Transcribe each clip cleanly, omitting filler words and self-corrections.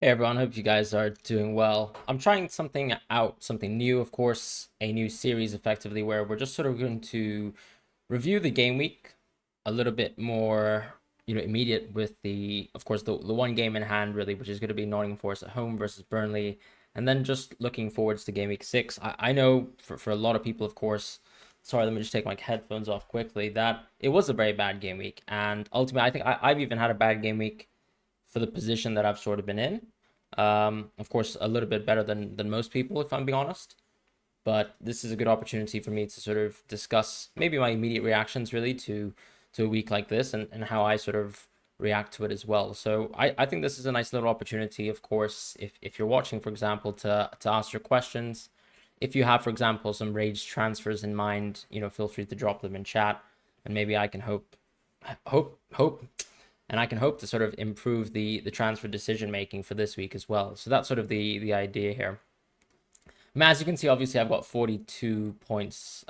Hey everyone, hope you guys are doing well. I'm trying something out, something new, of course, a new series effectively where we're just sort of going to review the game week a little bit more, immediate with of course, the one game in hand really, which is going to be Nottingham Forest at home versus Burnley, and then just looking forwards to game week 6. I know for a lot of people, of course, sorry, let me just take my headphones off quickly, that it was a very bad game week, and ultimately, I think I've even had a bad game week for the position that I've sort of been in. Of course, a little bit better than most people, if I'm being honest. But this is a good opportunity for me to sort of discuss maybe my immediate reactions really to a week like this and how I sort of react to it as well. So I think this is a nice little opportunity, of course, if you're watching, for example, to ask your questions. If you have, for example, some rage transfers in mind, feel free to drop them in chat, and maybe I can hope and I can hope to sort of improve the transfer decision making for this week as well. So that's sort of the idea here. I mean, as you can see, obviously I've got 42 points.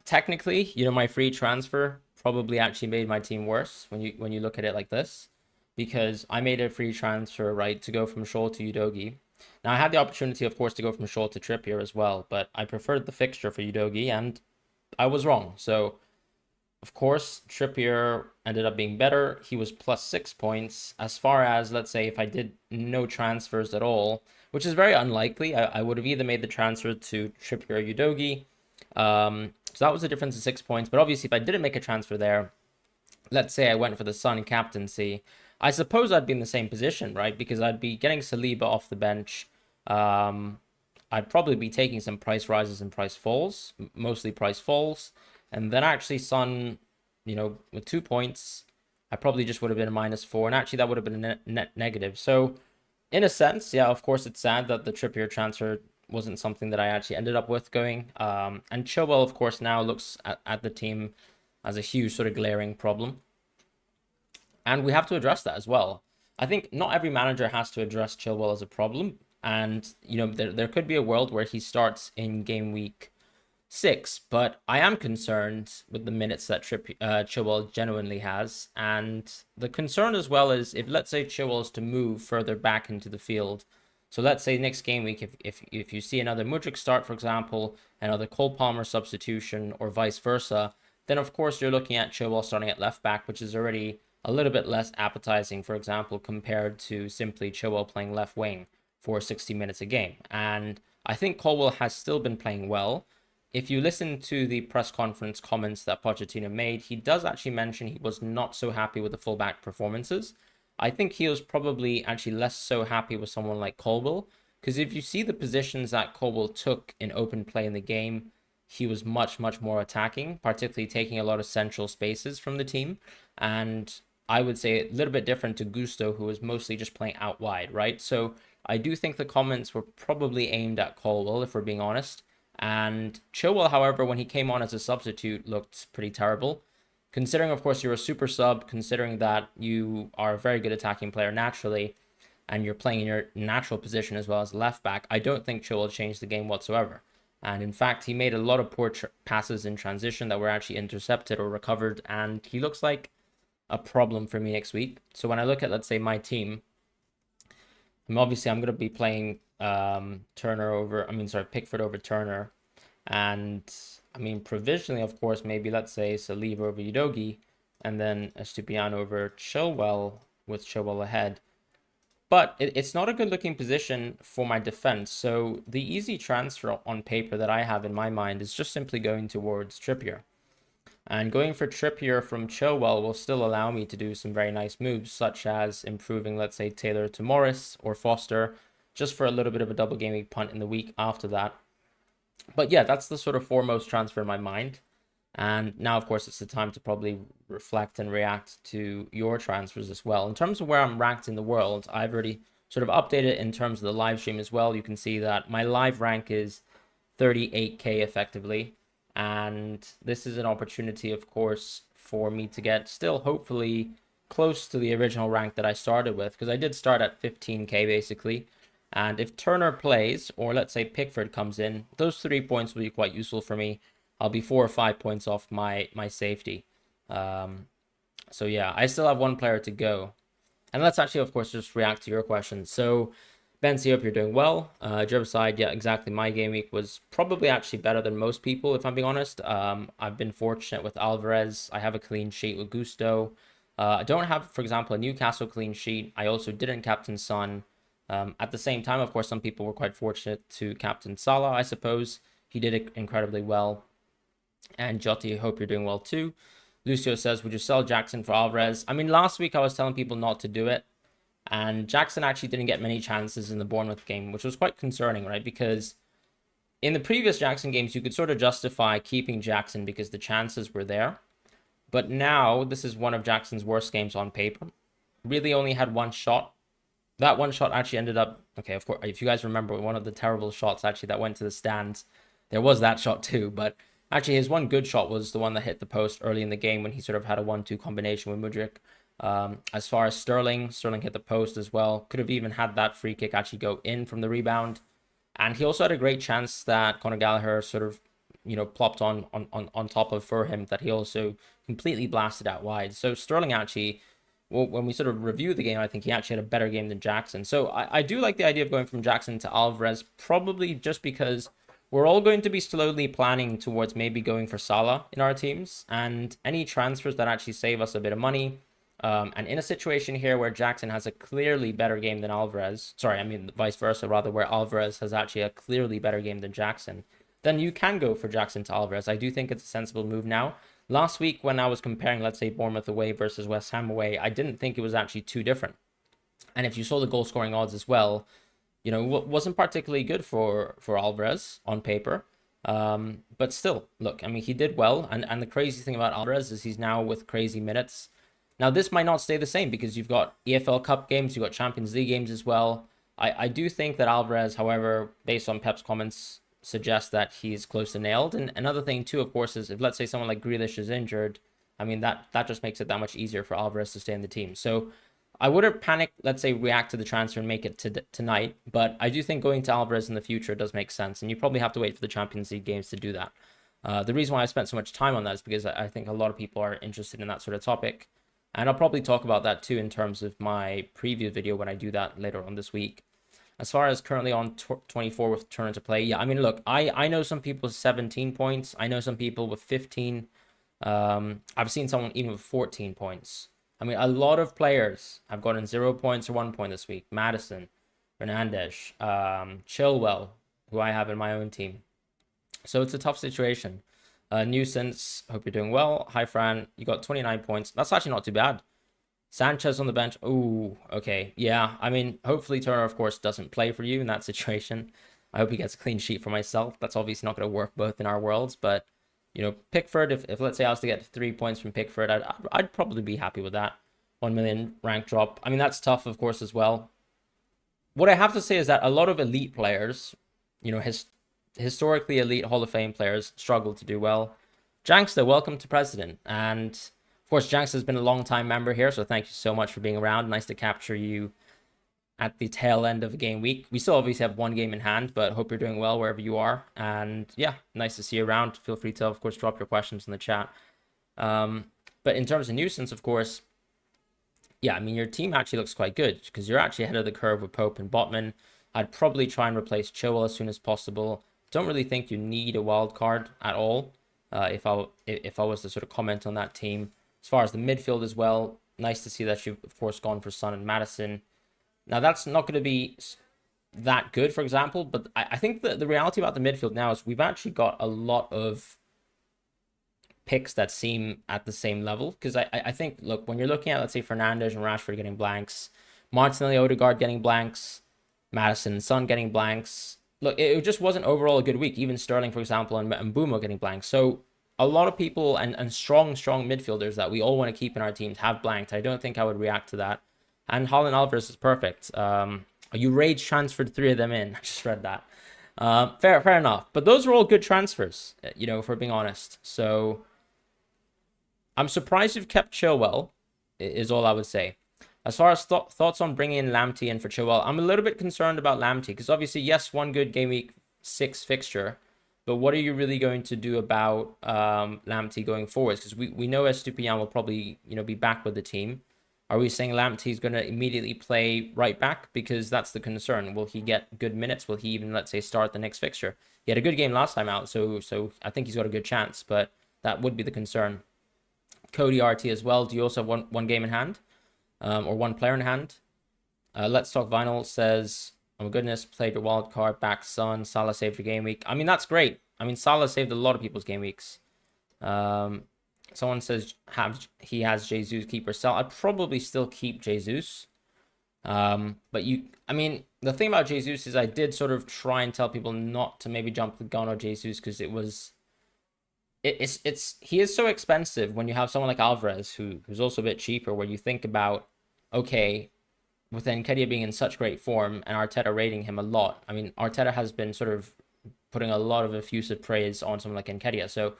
Technically, my free transfer probably actually made my team worse when you look at it like this, because I made a free transfer, right, to go from Shaw to Udogi. Now I had the opportunity, of course, to go from Shaw to Trippier as well, but I preferred the fixture for Udogi, and I was wrong. So of course, Trippier ended up being better. He was plus 6 points. As far as, let's say, if I did no transfers at all, which is very unlikely, I would have either made the transfer to Trippier or Udogi. So that was a difference of 6 points. But obviously, if I didn't make a transfer there, let's say I went for the Sun captaincy, I suppose I'd be in the same position, right? Because I'd be getting Saliba off the bench. I'd probably be taking some price rises and price falls, mostly price falls. And then actually Son, with 2 points, I probably just would have been a -4. And actually that would have been a net negative. So in a sense, yeah, of course it's sad that the Trippier transfer wasn't something that I actually ended up with going. And Chilwell, of course, now looks at the team as a huge sort of glaring problem. And we have to address that as well. I think not every manager has to address Chilwell as a problem. And, there could be a world where he starts in game week 6, but I am concerned with the minutes that Chilwell genuinely has. And the concern as well is if, let's say, Chilwell is to move further back into the field. So let's say next game week, if you see another Mudryk start, for example, another Cole Palmer substitution, or vice versa, then of course you're looking at Chilwell starting at left back, which is already a little bit less appetizing, for example, compared to simply Chilwell playing left wing for 60 minutes a game. And I think Colwell has still been playing well. If you listen to the press conference comments that Pochettino made, he does actually mention he was not so happy with the fullback performances. I think he was probably actually less so happy with someone like Colwell, because if you see the positions that Colwell took in open play in the game, he was much, much more attacking, particularly taking a lot of central spaces from the team. And I would say a little bit different to Gusto, who was mostly just playing out wide, right? So I do think the comments were probably aimed at Colwell, if we're being honest. And Chilwell, however, when he came on as a substitute, looked pretty terrible. Considering, of course, you're a super sub, considering that you are a very good attacking player naturally, and you're playing in your natural position as well as left back, I don't think Chilwell changed the game whatsoever. And in fact, he made a lot of poor passes in transition that were actually intercepted or recovered, and he looks like a problem for me next week. So when I look at, let's say, my team, obviously I'm going to be playing Pickford over Turner. And I mean, provisionally, of course, maybe let's say Saliba over Udogi, and then Estupiñán over Chilwell with Chilwell ahead. But it's not a good looking position for my defense. So the easy transfer on paper that I have in my mind is just simply going towards Trippier. And going for Trippier from Chilwell will still allow me to do some very nice moves, such as improving, let's say, Taylor to Morris or Foster, just for a little bit of a double game week punt in the week after that. But yeah, that's the sort of foremost transfer in my mind. And now, of course, it's the time to probably reflect and react to your transfers as well. In terms of where I'm ranked in the world, I've already sort of updated in terms of the live stream as well. You can see that my live rank is 38k effectively. And this is an opportunity, of course, for me to get still hopefully close to the original rank that I started with, because I did start at 15k basically. And if Turner plays, or let's say Pickford comes in, those 3 points will be quite useful for me. I'll be 4 or 5 points off my safety. So yeah, I still have one player to go. And let's actually, of course, just react to your questions. So, Ben, I hope you're doing well. Gervicide, yeah, exactly. My game week was probably actually better than most people, if I'm being honest. I've been fortunate with Alvarez. I have a clean sheet with Gusto. I don't have, for example, a Newcastle clean sheet. I also didn't captain Son. At the same time, of course, some people were quite fortunate to captain Salah, I suppose. He did it incredibly well. And Jotty, hope you're doing well too. Lucio says, would you sell Jackson for Alvarez? I mean, last week I was telling people not to do it. And Jackson actually didn't get many chances in the Bournemouth game, which was quite concerning, right? Because in the previous Jackson games, you could sort of justify keeping Jackson because the chances were there. But now, this is one of Jackson's worst games on paper. Really only had one shot. That one shot actually ended up, okay, of course, if you guys remember, one of the terrible shots actually that went to the stands, there was that shot too. But actually, his one good shot was the one that hit the post early in the game when he sort of had a 1-2 combination with Mudryk. As far as Sterling hit the post as well. Could have even had that free kick actually go in from the rebound. And he also had a great chance that Conor Gallagher sort of, plopped on top of for him that he also completely blasted out wide. So Sterling actually, well, when we sort of review the game, I think he actually had a better game than Jackson. So I do like the idea of going from Jackson to Alvarez, probably just because we're all going to be slowly planning towards maybe going for Salah in our teams. And any transfers that actually save us a bit of money, and in a situation here where Jackson has a clearly better game than Alvarez, sorry, I mean vice versa, rather, where Alvarez has actually a clearly better game than Jackson, then you can go for Jackson to Alvarez. I do think it's a sensible move now. Last week, when I was comparing, let's say, Bournemouth away versus West Ham away, I didn't think it was actually too different. And if you saw the goal scoring odds as well, wasn't particularly good for Alvarez on paper. But still, look, I mean, he did well. And the crazy thing about Alvarez is he's now with crazy minutes. Now, this might not stay the same because you've got EFL Cup games, you've got Champions League games as well. I do think that Alvarez, however, based on Pep's comments, suggests that he's close to nailed. And another thing, too, of course, is if, let's say, someone like Grealish is injured, I mean, that just makes it that much easier for Alvarez to stay in the team. So I wouldn't panic, let's say, react to the transfer and make it tonight. But I do think going to Alvarez in the future does make sense. And you probably have to wait for the Champions League games to do that. The reason why I spent so much time on that is because I think a lot of people are interested in that sort of topic. And I'll probably talk about that too in terms of my preview video when I do that later on this week. As far as currently on 24 with turn to play, yeah, I mean, look, I know some people with 17 points. I know some people with 15. I've seen someone even with 14 points. I mean, a lot of players have gotten 0 points or 1 point this week. Madison, Fernandes, Chilwell, who I have in my own team. So it's a tough situation. Nuisance, hope you're doing well. Hi, Fran. You got 29 points. That's actually not too bad. Sanchez on the bench. Ooh, okay. Yeah, I mean, hopefully Turner, of course, doesn't play for you in that situation. I hope he gets a clean sheet for myself. That's obviously not going to work both in our worlds. But, Pickford, if let's say I was to get 3 points from Pickford, I'd probably be happy with that. 1 million rank drop. I mean, that's tough, of course, as well. What I have to say is that a lot of elite players, historically elite Hall of Fame players struggle to do well. Jankster, welcome to President. And of course, Jankster has been a long time member here, so thank you so much for being around. Nice to capture you at the tail end of a game week. We still obviously have one game in hand, but hope you're doing well wherever you are. And yeah, nice to see you around. Feel free to, of course, drop your questions in the chat. But in terms of nuisance, of course, yeah, I mean, your team actually looks quite good because you're actually ahead of the curve with Pope and Botman. I'd probably try and replace Chilwell as soon as possible. Don't really think you need a wild card at all. If I was to sort of comment on that team, as far as the midfield as well, nice to see that you've of course gone for Son and Madison. Now that's not going to be that good, for example, but I think that the reality about the midfield now is we've actually got a lot of picks that seem at the same level. Because I think, look, when you're looking at, let's say, Fernandes and Rashford getting blanks, Martinelli, Odegaard getting blanks, Madison and Son getting blanks. Look, it just wasn't overall a good week. Even Sterling, for example, and Mbeumo getting blanks. So a lot of people and strong midfielders that we all want to keep in our teams have blanked. I don't think I would react to that. And Holland Alvarez is perfect. You rage transferred 3 of them in. I just read that. Fair enough. But those are all good transfers, if we're being honest. So I'm surprised you've kept Chilwell, is all I would say. As far as thoughts on bringing in Lamptey in for Chilwell, I'm a little bit concerned about Lamptey because obviously, yes, one good game week 6 fixture, but what are you really going to do about Lamptey going forwards? Because we know Estupiñán will probably be back with the team. Are we saying Lamptey's going to immediately play right back? Because that's the concern. Will he get good minutes? Will he even, let's say, start the next fixture? He had a good game last time out, so I think he's got a good chance, but that would be the concern. Cody RT as well. Do you also have one game in hand? Or one player in hand? Let's Talk Vinyl says, oh my goodness, played your wild card, back Son, Salah saved your game week. I mean, that's great. I mean, Salah saved a lot of people's game weeks. Someone says he has Jesus keeper sell. I'd probably still keep Jesus. But I mean, the thing about Jesus is I did sort of try and tell people not to maybe jump the gun on Jesus because he is so expensive when you have someone like Alvarez who's also a bit cheaper, where you think about, okay, with Nketiah being in such great form and Arteta rating him a lot. I mean, Arteta has been sort of putting a lot of effusive praise on someone like Nketiah. So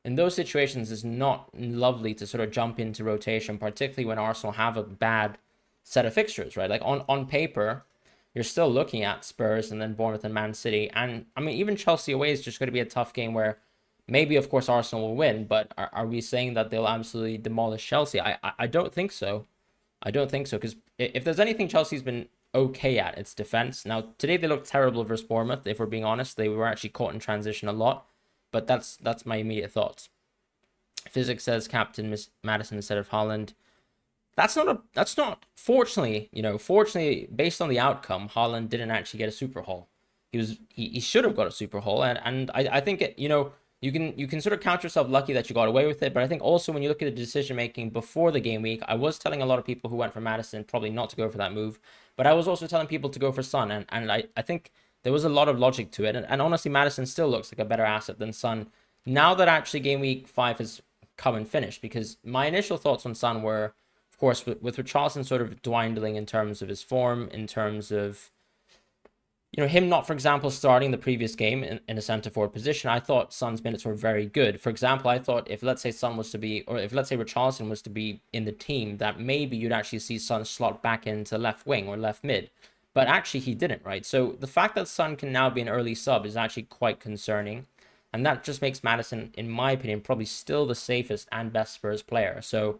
in those situations, it's not lovely to sort of jump into rotation, particularly when Arsenal have a bad set of fixtures, right? Like on paper, you're still looking at Spurs and then Bournemouth and Man City. And I mean, even Chelsea away is just going to be a tough game where maybe, of course, Arsenal will win, but are we saying that they'll absolutely demolish Chelsea? I don't think so. I don't think so, because if there's anything Chelsea's been okay at, it's defense. Now, today they looked terrible versus Bournemouth, if we're being honest. They were actually caught in transition a lot, but that's my immediate thoughts. Physics says captain Maddison instead of Haaland. That's not fortunately, fortunately, based on the outcome, Haaland didn't actually get a super haul. He should have got a super haul, and I think you can sort of count yourself lucky that you got away with it. But I think also when you look at the decision making before the game week, I was telling a lot of people who went for Maddison probably not to go for that move, but I was also telling people to go for Son, and I think there was a lot of logic to it. And honestly, Maddison still looks like a better asset than Son now that actually game week 5 has come and finished. Because my initial thoughts on Son were, of course, with Richarlison sort of dwindling in terms of his form, in terms of him not, for example, starting the previous game in a center forward position. I thought Son's minutes were very good. For example, I thought if, let's say, Son was to be, or if, let's say, Richarlison was to be in the team, that maybe you'd actually see Son slot back into left wing or left mid. But actually, he didn't, right? So the fact that Son can now be an early sub is actually quite concerning. And that just makes Maddison, in my opinion, probably still the safest and best Spurs player. So,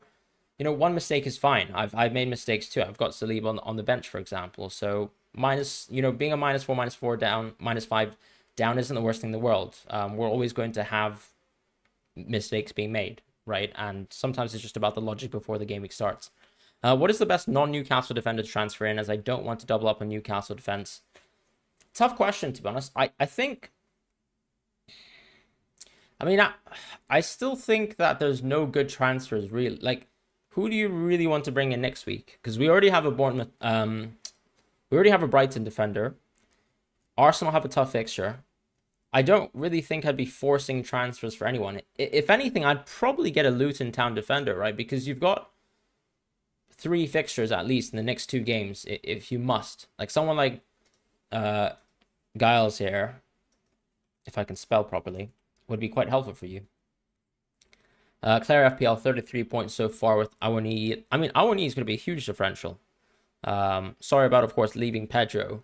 one mistake is fine. I've made mistakes too. I've got Saliba on the bench, for example. So being a -4 down, -5 down isn't the worst thing in the world. We're always going to have mistakes being made, right? And sometimes it's just about the logic before the game week starts. What is the best non-Newcastle defender to transfer in, as I don't want to double up on Newcastle defense? Tough question, to be honest. I think... I mean, I still think that there's no good transfers, really. Like, who do you really want to bring in next week? Because we already have a Bournemouth... we already have a Brighton defender. Arsenal have a tough fixture. I don't really think I'd be forcing transfers for anyone. If anything, I'd probably get a Luton Town defender, right? Because you've got 3 fixtures at least in the next 2 games, if you must. Like someone like Giles here, if I can spell properly, would be quite helpful for you. Claire FPL, 33 points so far with Awani. I mean, Awani is going to be a huge differential. Sorry about, of course, leaving Pedro.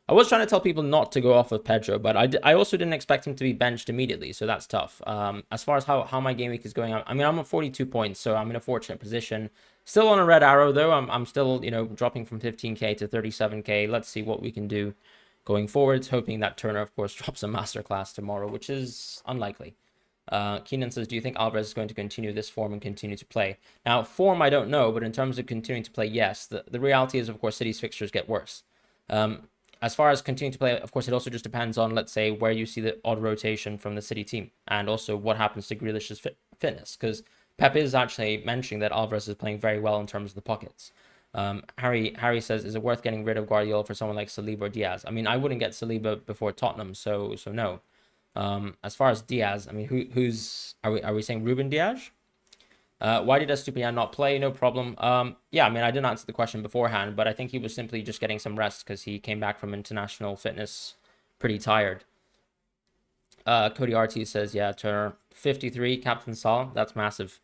I was trying to tell people not to go off of Pedro, but I also didn't expect him to be benched immediately, so that's tough. As far as how my game week is going, I mean, I'm at 42 points, so I'm in a fortunate position. Still on a red arrow, though. I'm still, dropping from 15k to 37k. Let's see what we can do going forwards, hoping that Turner, of course, drops a masterclass tomorrow, which is unlikely. Keenan says, do you think Alvarez is going to continue this form and continue to play? Now, form, I don't know, but in terms of continuing to play, yes. The reality is, of course, City's fixtures get worse. As far as continuing to play, of course, it also just depends on, let's say, where you see the odd rotation from the City team, and also what happens to Grealish's fitness, because Pep is actually mentioning that Alvarez is playing very well in terms of the pockets. Harry says, is it worth getting rid of Guardiola for someone like Saliba or Diaz? I mean, I wouldn't get Saliba before Tottenham, so no. As far as Diaz, I mean, who's are we saying Ruben Diaz? Why did Estupiñán not play? No problem. Yeah, I mean, I didn't answer the question beforehand, but I think he was simply just getting some rest because he came back from international fitness pretty tired. Cody RT says, yeah, Turner 53, Captain Saul, that's massive.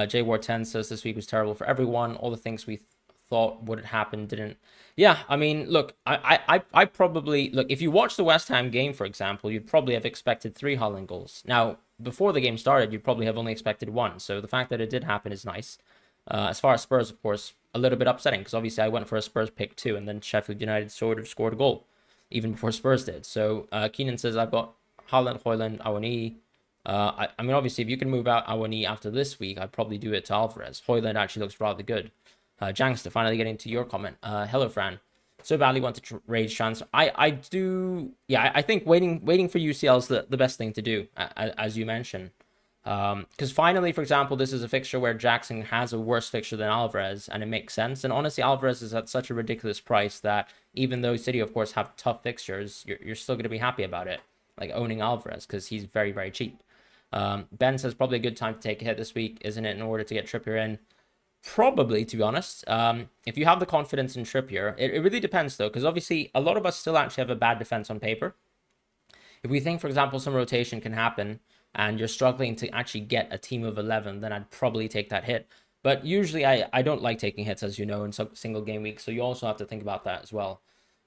J War 10 says this week was terrible for everyone. All the things we thought would happen didn't. Yeah, I mean, look, I probably look, if you watch the West Ham game, for example, you'd probably have expected 3 Haaland goals. Now, before the game started, you'd probably have only expected 1. So the fact that it did happen is nice. As far as Spurs, of course, a little bit upsetting because obviously I went for a Spurs pick too, and then Sheffield United sort of scored a goal even before Spurs did. So Keenan says I've got Haaland, Højlund, Awani. I mean, obviously, if you can move out Awani after this week, I'd probably do it to Alvarez. Højlund actually looks rather good. Jangster, finally getting to your comment. Hello, Fran. So badly want to raise chance. I do. Yeah, I think waiting for UCL is the best thing to do, as you mentioned. Because finally, for example, this is a fixture where Jackson has a worse fixture than Alvarez, and it makes sense. And honestly, Alvarez is at such a ridiculous price that even though City, of course, have tough fixtures, you're still going to be happy about it, like owning Alvarez, because he's very, very cheap. Ben says probably a good time to take a hit this week, isn't it, in order to get Trippier in? Probably, to be honest. If you have the confidence in Trippier, it really depends, though, because obviously a lot of us still actually have a bad defense on paper. If we think, for example, some rotation can happen, and you're struggling to actually get a team of 11, then I'd probably take that hit. But usually I don't like taking hits, as you know, in single game weeks, so you also have to think about that as well.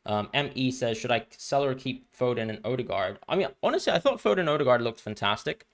ME says, should I sell or keep Foden and Odegaard? I mean, honestly, I thought Foden and Odegaard looked fantastic.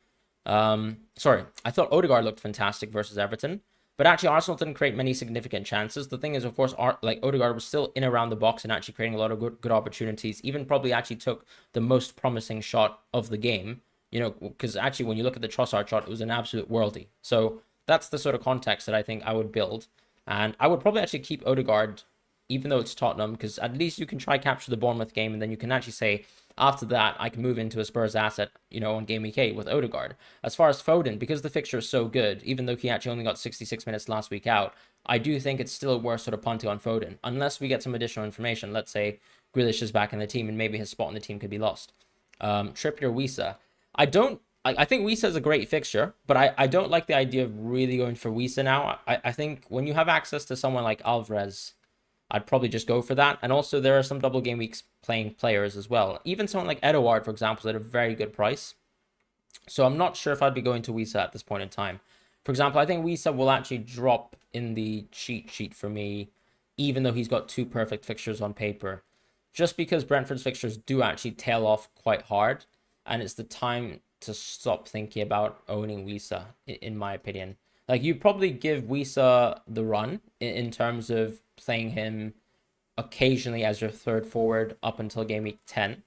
Sorry, I thought Odegaard looked fantastic versus Everton. But actually, Arsenal didn't create many significant chances. The thing is, of course, like Odegaard was still in around the box and actually creating a lot of good opportunities. Even probably actually took the most promising shot of the game. You know, because actually, when you look at the Trossard shot, it was an absolute worldie. So that's the sort of context that I think I would build. And I would probably actually keep Odegaard, even though it's Tottenham, because at least you can try capture the Bournemouth game, and then you can actually say, after that, I can move into a Spurs asset, you know, on Game Week 8 with Odegaard. As far as Foden, because the fixture is so good, even though he actually only got 66 minutes last week out, I do think it's still worth sort of punting on Foden, unless we get some additional information. Let's say Grealish is back in the team, and maybe his spot in the team could be lost. Trippier, Wisa. I think Wisa is a great fixture, but I don't like the idea of really going for Wisa now. I think when you have access to someone like Alvarez, I'd probably just go for that. And also there are some double game weeks playing players as well. Even someone like Edouard, for example, is at a very good price. So I'm not sure if I'd be going to Wisa at this point in time. For example, I think Wisa will actually drop in the cheat sheet for me, even though he's got two perfect fixtures on paper. Just because Brentford's fixtures do actually tail off quite hard, and it's the time to stop thinking about owning Wisa, in my opinion. Like, you probably give Wisa the run in terms of playing him occasionally as your third forward up until game week 10.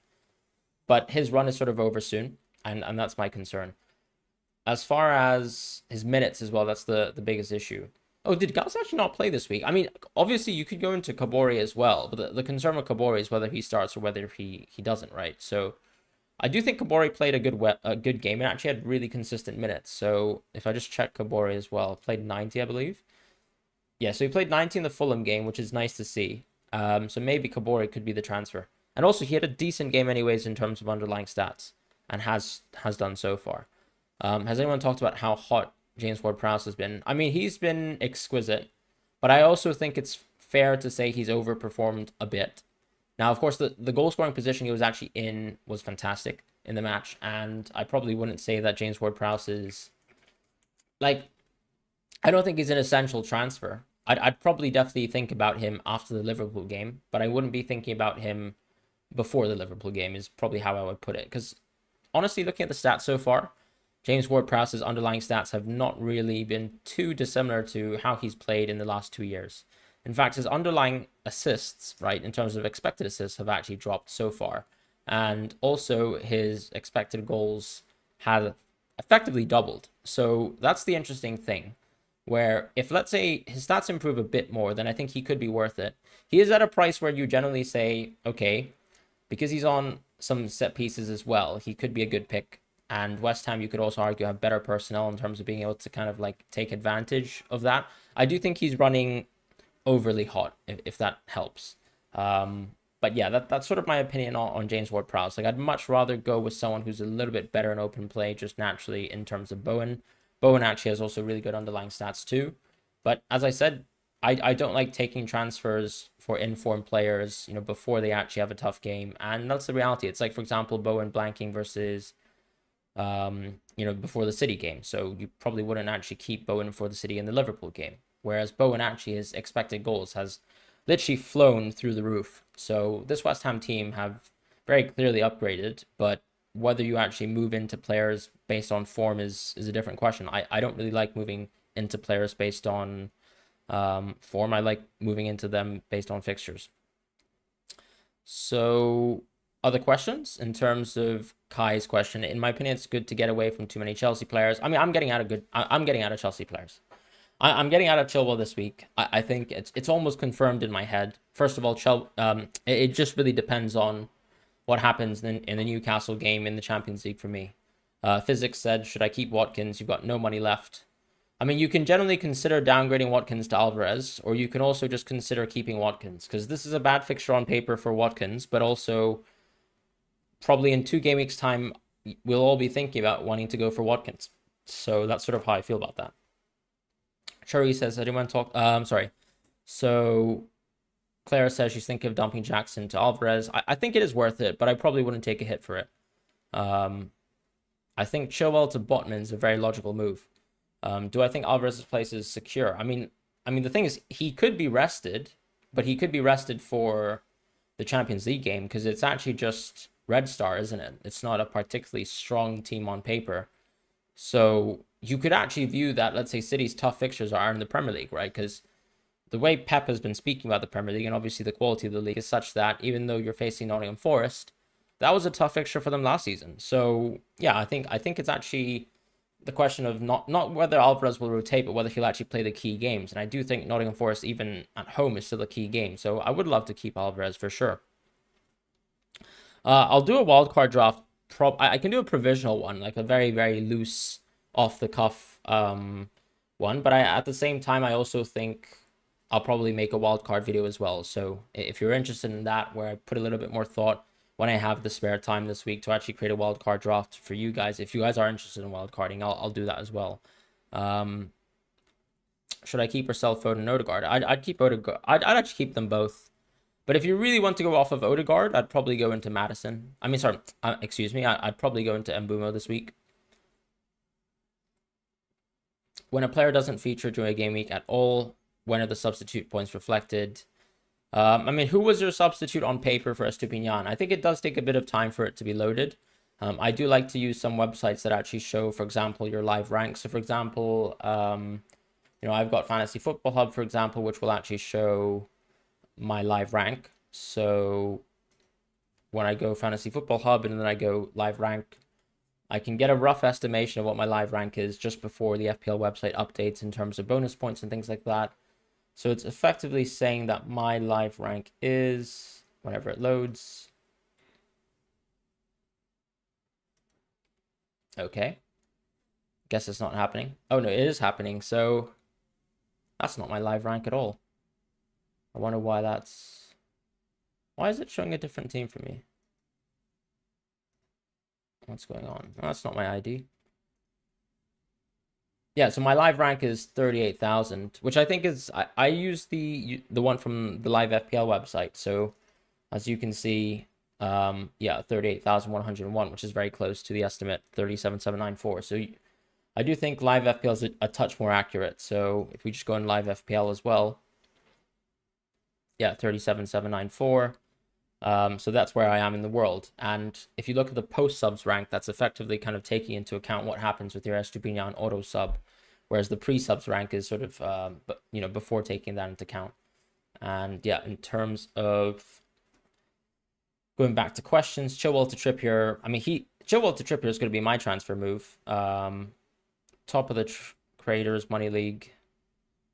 But his run is sort of over soon, and that's my concern. As far as his minutes as well, that's the biggest issue. Oh, did Gals actually not play this week? I mean, obviously you could go into Kabori as well, but the concern with Kabori is whether he starts or whether he doesn't, right? So I do think Kabori played a good game and actually had really consistent minutes. So if I just check Kabori as well, played 90, I believe. Yeah, so he played 90 in the Fulham game, which is nice to see. So maybe Kabori could be the transfer. And also, he had a decent game anyways in terms of underlying stats, and has done so far. Has anyone talked about how hot James Ward-Prowse has been? I mean, he's been exquisite, but I also think it's fair to say he's overperformed a bit. Now, of course, the goal-scoring position he was actually in was fantastic in the match, and I probably wouldn't say that James Ward-Prowse is... Like, I don't think he's an essential transfer. I'd probably definitely think about him after the Liverpool game, but I wouldn't be thinking about him before the Liverpool game, is probably how I would put it. Because honestly, looking at the stats so far, James Ward-Prowse's underlying stats have not really been too dissimilar to how he's played in the last 2 years. In fact, his underlying assists, right, in terms of expected assists, have actually dropped so far. And also his expected goals have effectively doubled. So that's the interesting thing, where if, let's say, his stats improve a bit more, then I think he could be worth it. He is at a price where you generally say, okay, because he's on some set pieces as well, he could be a good pick. And West Ham, you could also argue, have better personnel in terms of being able to kind of like take advantage of that. I do think he's running overly hot, if that helps. But yeah, that's sort of my opinion on James Ward-Prowse. Like, I'd much rather go with someone who's a little bit better in open play, just naturally, in terms of Bowen. Bowen actually has also really good underlying stats too. But as I said, I don't like taking transfers for informed players, you know, before they actually have a tough game. And that's the reality. It's like, for example, Bowen blanking versus, you know, before the City game. So you probably wouldn't actually keep Bowen for the City in the Liverpool game. Whereas Bowen actually, his expected goals has literally flown through the roof. So this West Ham team have very clearly upgraded, but whether you actually move into players based on form is a different question. I don't really like moving into players based on form. I like moving into them based on fixtures. So, other questions in terms of Kai's question? In my opinion, it's good to get away from too many Chelsea players. I mean, I'm getting out of I'm getting out of Chelsea players. I'm getting out of Chilwell this week. I think it's almost confirmed in my head. First of all, it just really depends on what happens in the Newcastle game in the Champions League for me. Physics said, should I keep Watkins? You've got no money left. I mean, you can generally consider downgrading Watkins to Alvarez, or you can also just consider keeping Watkins, because this is a bad fixture on paper for Watkins, but also probably in 2 game weeks' time, we'll all be thinking about wanting to go for Watkins. So that's sort of how I feel about that. Cherry says, I didn't want to talk. Sorry. So Clara says she's thinking of dumping Jackson to Alvarez. I think it is worth it, but I probably wouldn't take a hit for it. I think Chilwell to Botman is a very logical move. Do I think Alvarez's place is secure? I mean, the thing is, he could be rested, but he could be rested for the Champions League game because it's actually just Red Star, isn't it? It's not a particularly strong team on paper. So you could actually view that, let's say City's tough fixtures are in the Premier League, right? Because the way Pep has been speaking about the Premier League and obviously the quality of the league is such that even though you're facing Nottingham Forest, that was a tough fixture for them last season. So yeah, I think it's actually the question of not whether Alvarez will rotate, but whether he'll actually play the key games. And I do think Nottingham Forest, even at home, is still a key game. So I would love to keep Alvarez for sure. I'll do a wildcard draft. I can do a provisional one, like a very, very loose, off the cuff one. But at the same time, I also think I'll probably make a wildcard video as well. So if you're interested in that, where I put a little bit more thought when I have the spare time this week to actually create a wildcard draft for you guys, if you guys are interested in wildcarding, I'll do that as well. Should I keep or sell Foden and Odegaard? I'd keep Odegaard. I'd actually keep them both. But if you really want to go off of Odegaard, I'd probably go into Madison. I mean, sorry, excuse me. I'd probably go into Mbumo this week. When a player doesn't feature during a game week at all, when are the substitute points reflected? I mean, who was your substitute on paper for Estupinian? I think it does take a bit of time for it to be loaded. I do like to use some websites that actually show, for example, your live ranks. So, for example, I've got Fantasy Football Hub, for example, which will actually show my live rank. So when I go Fantasy Football Hub and then I go live rank, I can get a rough estimation of what my live rank is just before the FPL website updates in terms of bonus points and things like that. So it's effectively saying that my live rank is, whenever it loads. Okay. Guess it's not happening. Oh no, it is happening. So that's not my live rank at all. I wonder why that's... Why is it showing a different team for me? What's going on? Oh, that's not my ID. Yeah, so my live rank is 38,000, which I think is... I use the one from the live FPL website. So as you can see, yeah, 38,101, which is very close to the estimate, 37,794. So I do think live FPL is a touch more accurate. So if we just go in live FPL as well, yeah, 37,794. So that's where I am in the world. And if you look at the post subs rank, that's effectively kind of taking into account what happens with your Estupinian auto sub, whereas the pre subs rank is sort of, before taking that into account. And yeah, in terms of going back to questions, Chilwell to Trippier. I mean, Chilwell to Trippier is going to be my transfer move. Top of the creators money league.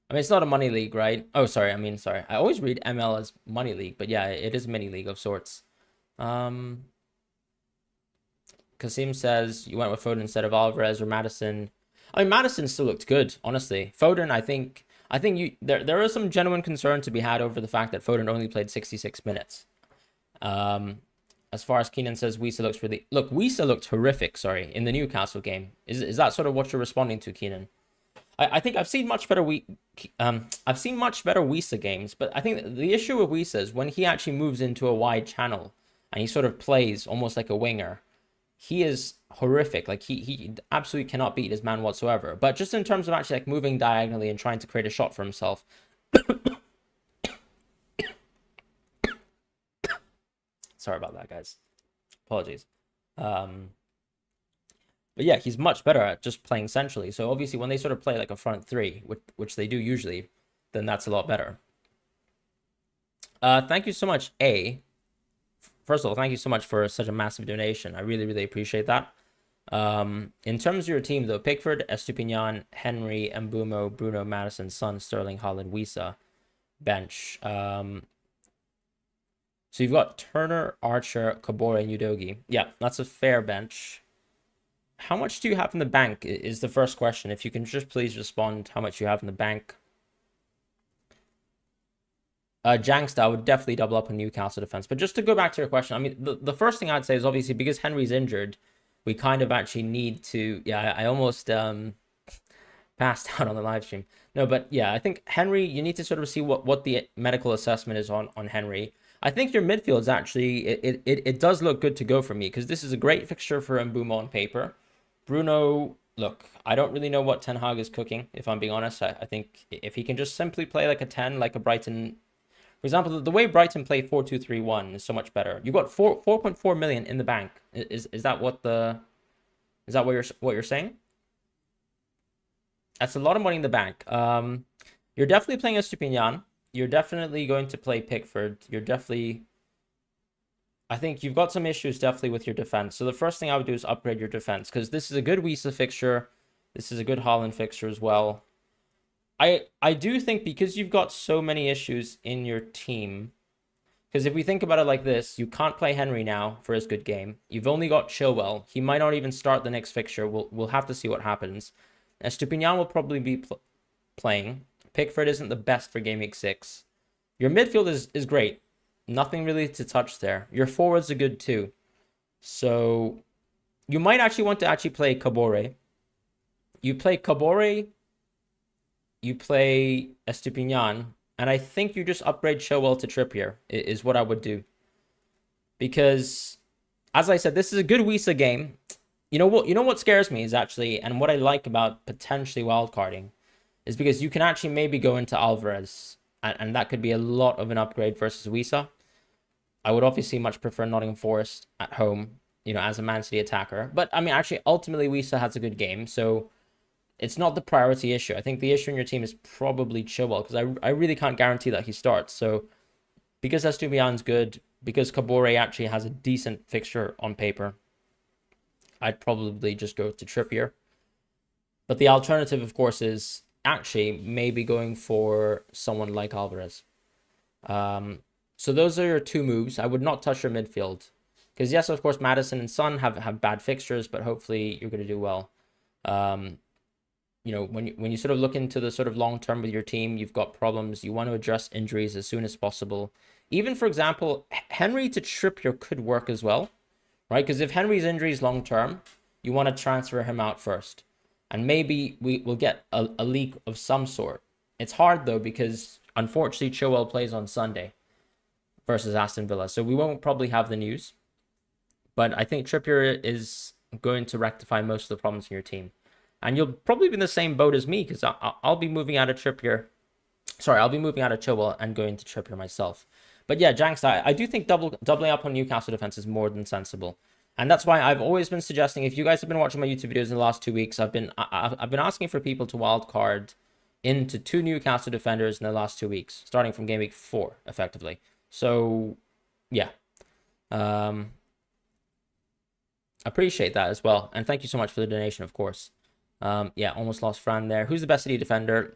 I mean, it's not a money league, right? Oh, sorry. I always read ML as money league, but yeah, it is mini league of sorts. Kasim says you went with Foden instead of Alvarez or Madison. I mean, Madison still looked good, honestly. Foden, I think there is some genuine concern to be had over the fact that Foden only played 66 minutes. As far as Keenan says, Wisa looked horrific, in the Newcastle game. Is that sort of what you're responding to, Keenan? I think I've seen much better Wisa games, but I think the issue with Wisa is when he actually moves into a wide channel and he sort of plays almost like a winger, he is horrific. Like he absolutely cannot beat his man whatsoever. But just in terms of actually like moving diagonally and trying to create a shot for himself. Sorry about that, guys. Apologies. But yeah, he's much better at just playing centrally. So obviously when they sort of play like a front three, which they do usually, then that's a lot better. Thank you so much, A. First of all, thank you so much for such a massive donation. I really, really appreciate that. In terms of your team, though, Pickford, Estupinian, Henry, Mbumo, Bruno, Madison, Son, Sterling, Holland, Wisa, bench. So you've got Turner, Archer, Kabore, and Udogi. Yeah, that's a fair bench. How much do you have in the bank is the first question. If you can just please respond how much you have in the bank. Jangsta, I would definitely double up on Newcastle defense. But just to go back to your question, I mean, the first thing I'd say is obviously because Henry's injured, we kind of actually need to. Yeah, I almost passed out on the live stream. No, but yeah, I think Henry, you need to sort of see what the medical assessment is on Henry. I think your midfield is actually it does look good to go for me because this is a great fixture for Mbumo on paper. Bruno, look, I don't really know what Ten Hag is cooking, if I'm being honest. I think if he can just simply play like a 10, like a Brighton. For example, the way Brighton play 4-2-3-1 is so much better. You got 4.4 million in the bank. Is that what you're saying? That's a lot of money in the bank. You're definitely playing Estupinian. You're definitely going to play Pickford. I think you've got some issues definitely with your defense. So the first thing I would do is upgrade your defense because this is a good Wisa fixture. This is a good Holland fixture as well. I do think because you've got so many issues in your team, because if we think about it like this, you can't play Henry now for his good game. You've only got Chilwell. He might not even start the next fixture. We'll have to see what happens. Estupinian will probably be playing. Pickford isn't the best for Game Week 6. Your midfield is great. Nothing really to touch there. Your forwards are good too. So you might actually want to play Kabore. You play Kabore, you play Estupinian, and I think you just upgrade Chilwell to Trippier is what I would do. Because, as I said, this is a good Wisa game. You know what scares me is actually, and what I like about potentially wildcarding, is because you can actually maybe go into Alvarez, and that could be a lot of an upgrade versus Wisa. I would obviously much prefer Nottingham Forest at home, as a Man City attacker. But, I mean, actually, ultimately, Wisa has a good game, so it's not the priority issue. I think the issue in your team is probably Chilwell, because I really can't guarantee that he starts. So, because Estupinian's good, because Kabore actually has a decent fixture on paper, I'd probably just go to Trippier. But the alternative, of course, is actually maybe going for someone like Alvarez. So those are your two moves. I would not touch your midfield. Because yes, of course, Madison and Son have bad fixtures, but hopefully you're going to do well. When you sort of look into the sort of long term with your team, you've got problems. You want to address injuries as soon as possible. Even, for example, Henry to Trippier could work as well, right? Because if Henry's injury is long term, you want to transfer him out first. And maybe we'll get a leak of some sort. It's hard, though, because unfortunately Chilwell plays on Sunday versus Aston Villa. So we won't probably have the news. But I think Trippier is going to rectify most of the problems in your team. And you'll probably be in the same boat as me because I'll be moving out of Trippier. Sorry, I'll be moving out of Chilwell and going to Trippier myself. But yeah, Janks, I do think doubling up on Newcastle defense is more than sensible. And that's why I've always been suggesting, if you guys have been watching my YouTube videos in the last 2 weeks, I've been asking for people to wildcard into 2 Newcastle defenders in the last 2 weeks, starting from Game Week 4, effectively. So, yeah. Appreciate that as well. And thank you so much for the donation, of course. Yeah, almost lost Fran there. Who's the best City defender?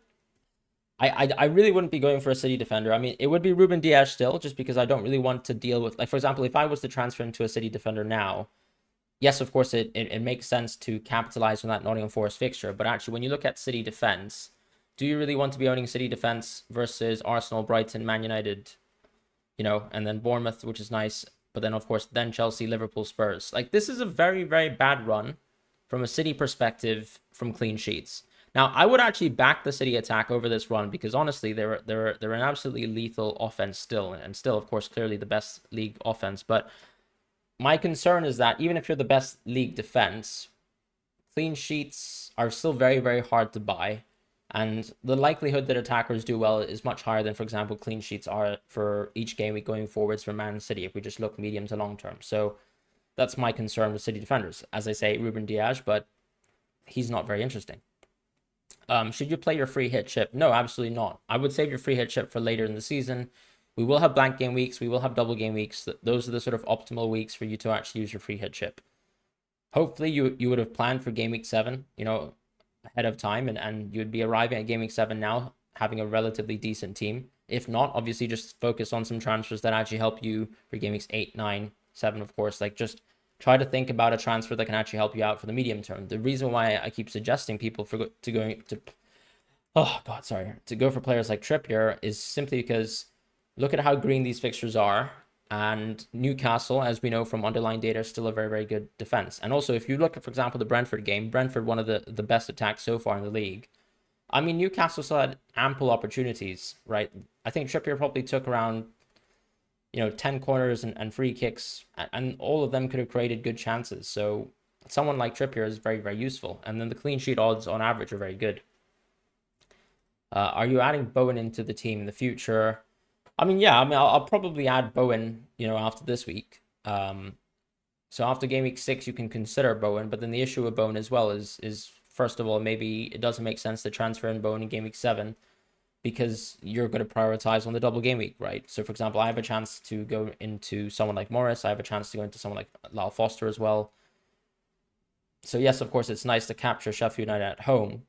I really wouldn't be going for a City defender. I mean, it would be Ruben Dias still, just because I don't really want to deal with, like, for example, if I was to transfer him to a City defender now, yes, of course, it makes sense to capitalize on that Nottingham Forest fixture. But actually, when you look at City defense, do you really want to be owning City defense versus Arsenal, Brighton, Man United, and then Bournemouth, which is nice. But then, of course, then Chelsea, Liverpool, Spurs. Like, this is a very, very bad run from a City perspective from clean sheets. Now, I would actually back the City attack over this run because, honestly, they're an absolutely lethal offense still. And still, of course, clearly the best league offense. But my concern is that even if you're the best league defense, clean sheets are still very, very hard to buy. And the likelihood that attackers do well is much higher than, for example, clean sheets are for each game week going forwards for Man City, if we just look medium to long term. So that's my concern with City defenders. As I say, Ruben Dias, but he's not very interesting. Should you play your free hit chip? No, absolutely not. I would save your free hit chip for later in the season. We will have blank game weeks. We will have double game weeks. Those are the sort of optimal weeks for you to actually use your free hit chip. Hopefully, you would have planned for game week 7, ahead of time, and you'd be arriving at game week 7 now, having a relatively decent team. If not, obviously, just focus on some transfers that actually help you for game weeks 8, 9, 7, of course. Like, just try to think about a transfer that can actually help you out for the medium term. The reason why I keep suggesting people to go for players like Trippier is simply because look at how green these fixtures are. And Newcastle, as we know from underlying data, is still a very, very good defense. And also, if you look at, for example, the Brentford game, Brentford, one of the best attacks so far in the league. I mean, Newcastle still had ample opportunities, right? I think Trippier probably took around, 10 corners and free kicks, and all of them could have created good chances. So someone like Trippier is very, very useful. And then the clean sheet odds on average are very good. Are you adding Bowen into the team in the future? I mean, yeah, I'll probably add Bowen, after this week. So after game week 6, you can consider Bowen, but then the issue with Bowen as well is first of all, maybe it doesn't make sense to transfer in Bowen in game week 7 because you're going to prioritize on the double game week, right? So for example, I have a chance to go into someone like Morris. I have a chance to go into someone like Lyle Foster as well. So yes, of course, it's nice to capture Sheffield United at home,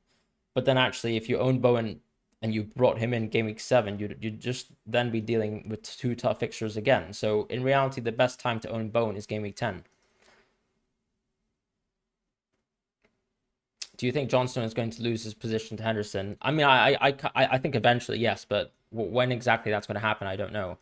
but then actually, if you own Bowen and you brought him in game week 7, you'd just then be dealing with 2 tough fixtures again. So in reality, the best time to own Bowen is game week 10. Do you think Johnstone is going to lose his position to Henderson? I mean, I think eventually, yes, but when exactly that's going to happen, I don't know.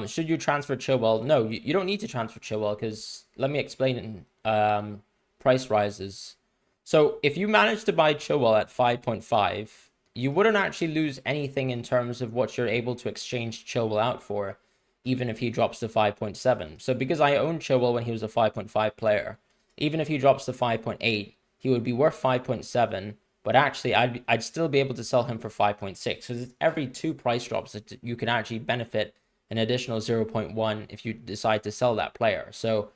Should you transfer Chilwell? No, you don't need to transfer Chilwell because let me explain price rises. So if you manage to buy Chilwell at 5.5, you wouldn't actually lose anything in terms of what you're able to exchange Chilwell out for, even if he drops to 5.7. So because I owned Chilwell when he was a 5.5 player, even if he drops to 5.8, he would be worth 5.7, but actually I'd still be able to sell him for 5.6. So every 2 price drops that you can actually benefit an additional 0.1 if you decide to sell that player. So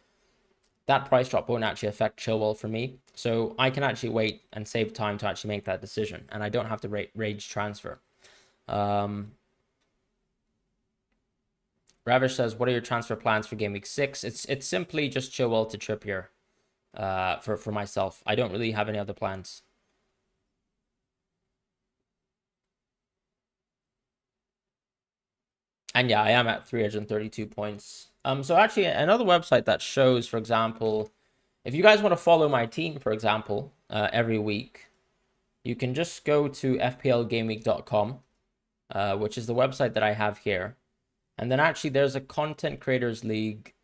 that price drop won't actually affect Chilwell for me. So I can actually wait and save time to actually make that decision, and I don't have to rage transfer. Ravish says, what are your transfer plans for game week 6? It's simply just Chilwell to Trippier. For myself, I don't really have any other plans. And yeah, I am at 332 points. So actually, another website that shows, for example, if you guys want to follow my team, for example, every week, you can just go to fplgameweek.com, which is the website that I have here. And then actually, there's a content creators league,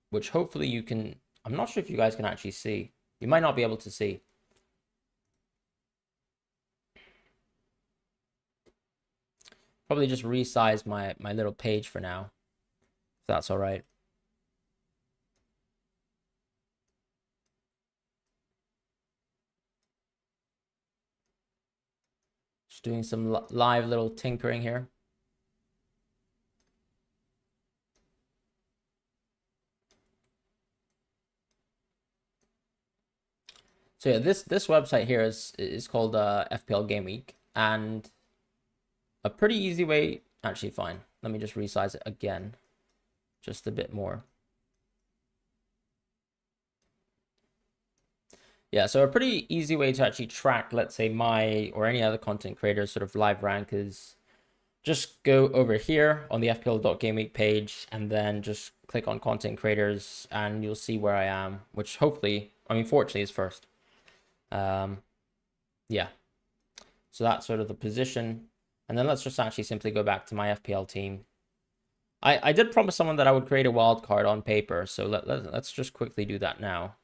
which hopefully you can. I'm not sure if you guys can actually see. You might not be able to see. Probably just resize my little page for now, if that's all right. Just doing some live little tinkering here. So yeah, this website here is called FPL Gameweek, and a pretty easy way. Actually, fine. Let me just resize it again, just a bit more. Yeah, so a pretty easy way to actually track, let's say, my or any other content creators sort of live rank is just go over here on the FPL.gameweek page and then just click on content creators and you'll see where I am, which hopefully, I mean, fortunately is first. Yeah. So that's sort of the position. And then let's just actually simply go back to my FPL team. I did promise someone that I would create a wild card on paper, so let's just quickly do that now.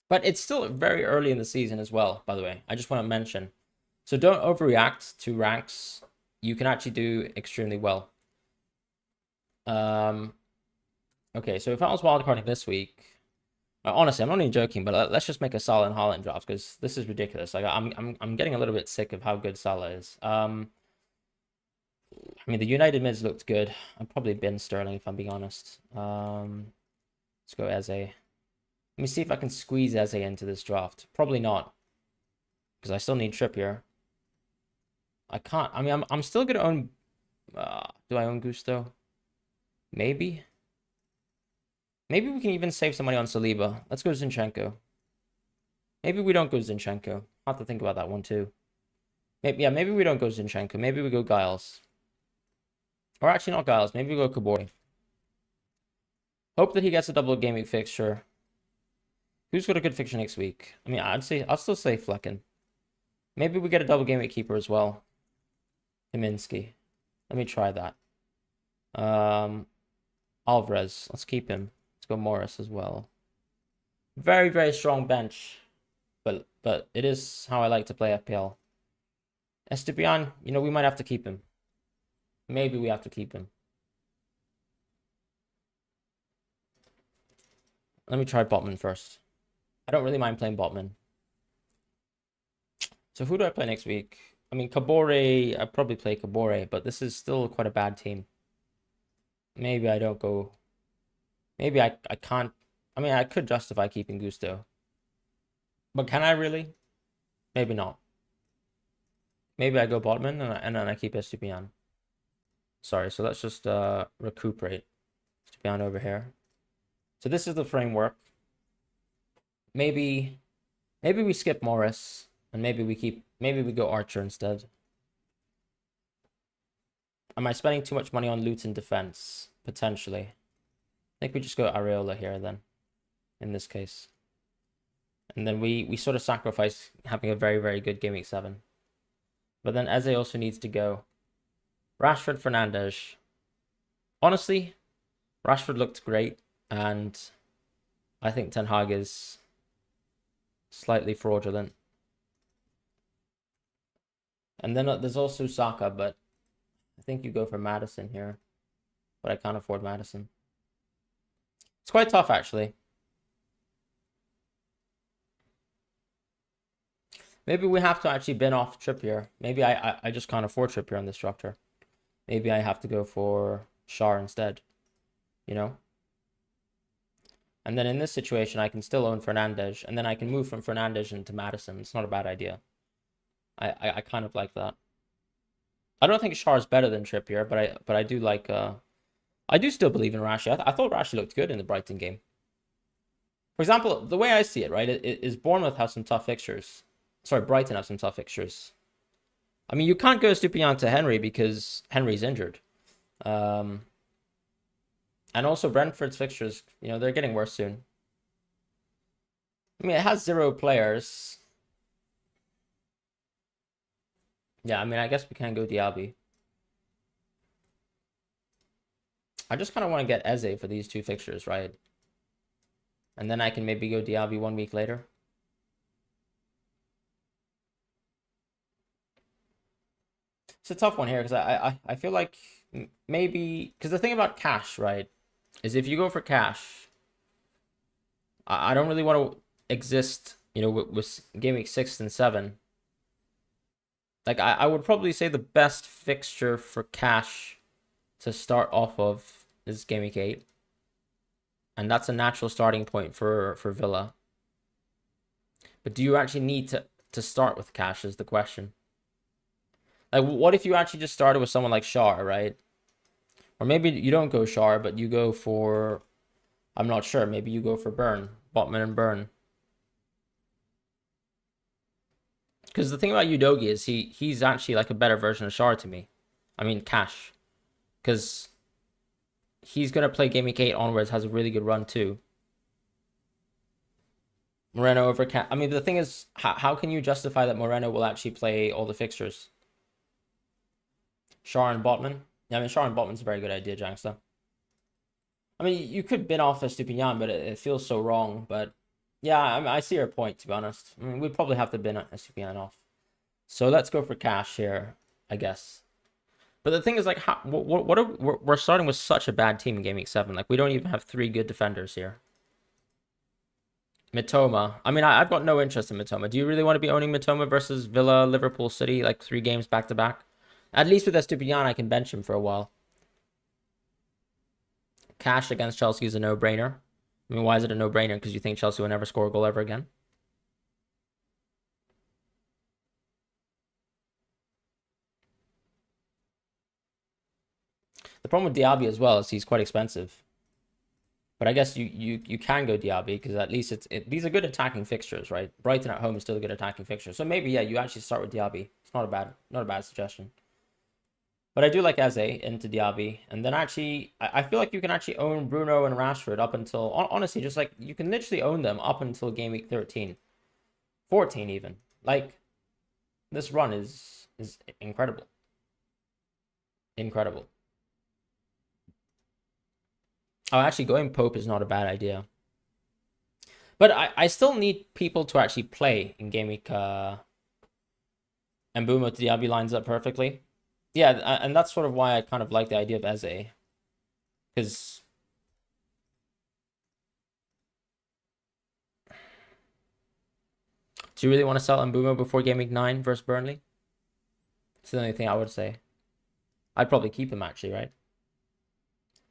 But it's still very early in the season as well, by the way. I just want to mention. So don't overreact to ranks. You can actually do extremely well. Okay, so if I was wildcarding this week, honestly, I'm not even joking, but let's just make a Salah and Haaland draft because this is ridiculous. Like I'm getting a little bit sick of how good Salah is. I mean the United mids looked good. I'd probably bin Sterling if I'm being honest. Let's go Eze. Let me see if I can squeeze Eze into this draft. Probably not, because I still need Trippier. I can't. I mean, I'm still gonna own. Do I own Gusto? Maybe. Maybe we can even save some money on Saliba. Let's go Zinchenko. Maybe we don't go Zinchenko. I'll have to think about that one too. Maybe, yeah, maybe we don't go Zinchenko. Maybe we go Giles. Or actually not Giles. Maybe we go Kabori. Hope that he gets a double game week fixture. Who's got a good fixture next week? I mean, I'll still say Flecken. Maybe we get a double game week keeper as well. Kaminsky. Let me try that. Alvarez. Let's keep him. Let's go Morris as well. Very, very strong bench. But it is how I like to play FPL. Estupiñán, you know, we might have to keep him. Maybe we have to keep him. Let me try Botman first. I don't really mind playing Botman. So who do I play next week? I mean, Kabore, I probably play Kabore, but this is still quite a bad team. Maybe I don't go. Maybe I can't. I mean, I could justify keeping Gusto. But can I really? Maybe not. Maybe I go Botman and then I keep Estupiñán. Sorry, so let's just recuperate. Estupiñán over here. So this is the framework. Maybe we skip Morris and maybe we go Archer instead. Am I spending too much money on Luton defense? Potentially. I think we just go Areola here then, in this case. And then we sort of sacrifice having a very, very good Game Week 7. But then Eze also needs to go. Rashford, Fernandes. Honestly, Rashford looked great. And I think Ten Hag is slightly fraudulent. And then there's also Saka, but I think you go for Madison here. But I can't afford Madison. It's quite tough, actually. Maybe we have to actually bin off Trippier. Maybe I just can't afford Trippier on this structure. Maybe I have to go for Schär instead. You know? And then in this situation, I can still own Fernandes. And then I can move from Fernandes into Madison. It's not a bad idea. I kind of like that. I don't think Schär is better than Trippier, but I do like... I do still believe in Rashi. I thought Rashi looked good in the Brighton game. For example, the way I see it, right, is Bournemouth have some tough fixtures. Sorry, Brighton have some tough fixtures. I mean, you can't go Estupiñán to Henry because Henry's injured. And also Brentford's fixtures, you know, they're getting worse soon. I mean, it has 0 players. Yeah, I mean, I guess we can go Diaby. I just kind of want to get Eze for these 2 fixtures, right? And then I can maybe go Diaby 1 week later. It's a tough one here because I feel like maybe... Because the thing about cash, right, is if you go for cash, I don't really want to exist, you know, with Game Week 6 and 7. Like, I would probably say the best fixture for cash to start off of is Game Week 8. And that's a natural starting point for Villa. But do you actually need to start with cash is the question. Like, what if you actually just started with someone like Schär, right? Or maybe you don't go Schär, but you go for... I'm not sure. Maybe you go for Burn. Botman and Burn. Because the thing about Udogie is he's actually like a better version of Schär to me. I mean, cash. Because he's going to play Game Week 8 onwards, has a really good run too. Moreno over... I mean, the thing is, how can you justify that Moreno will actually play all the fixtures? Schär and Botman. Yeah, I mean, Schär and Botman's a very good idea, Jankster. I mean, you could bin off Estupiñán, but it feels so wrong. But yeah, I see your point, to be honest. I mean, we'd probably have to bin Estupiñán off. So let's go for cash here, I guess. But the thing is, like, what are we're starting with such a bad team in Game Week 7. Like, we don't even have three good defenders here. Mitoma. I mean, I've got no interest in Mitoma. Do you really want to be owning Mitoma versus Villa, Liverpool City, like 3 games back to back? At least with Estupiñán, I can bench him for a while. Cash against Chelsea is a no-brainer. I mean, why is it a no-brainer? Because you think Chelsea will never score a goal ever again? The problem with Diaby as well is he's quite expensive. But I guess you can go Diaby because at least these are good attacking fixtures, right? Brighton at home is still a good attacking fixture. So maybe, yeah, you actually start with Diaby. It's not a bad suggestion. But I do like Eze into Diaby. And then actually, I feel like you can actually own Bruno and Rashford up until, honestly, just like, you can literally own them up until game week 13. 14 even. Like, this run is incredible. Incredible. Oh, actually, going Pope is not a bad idea. But I still need people to actually play in game week. And Mbeumo to Diaby lines up perfectly. Yeah, and that's sort of why I kind of like the idea of Eze. Because... Do you really want to sell Mbeumo before game week 9 versus Burnley? It's the only thing I would say. I'd probably keep him, actually, right?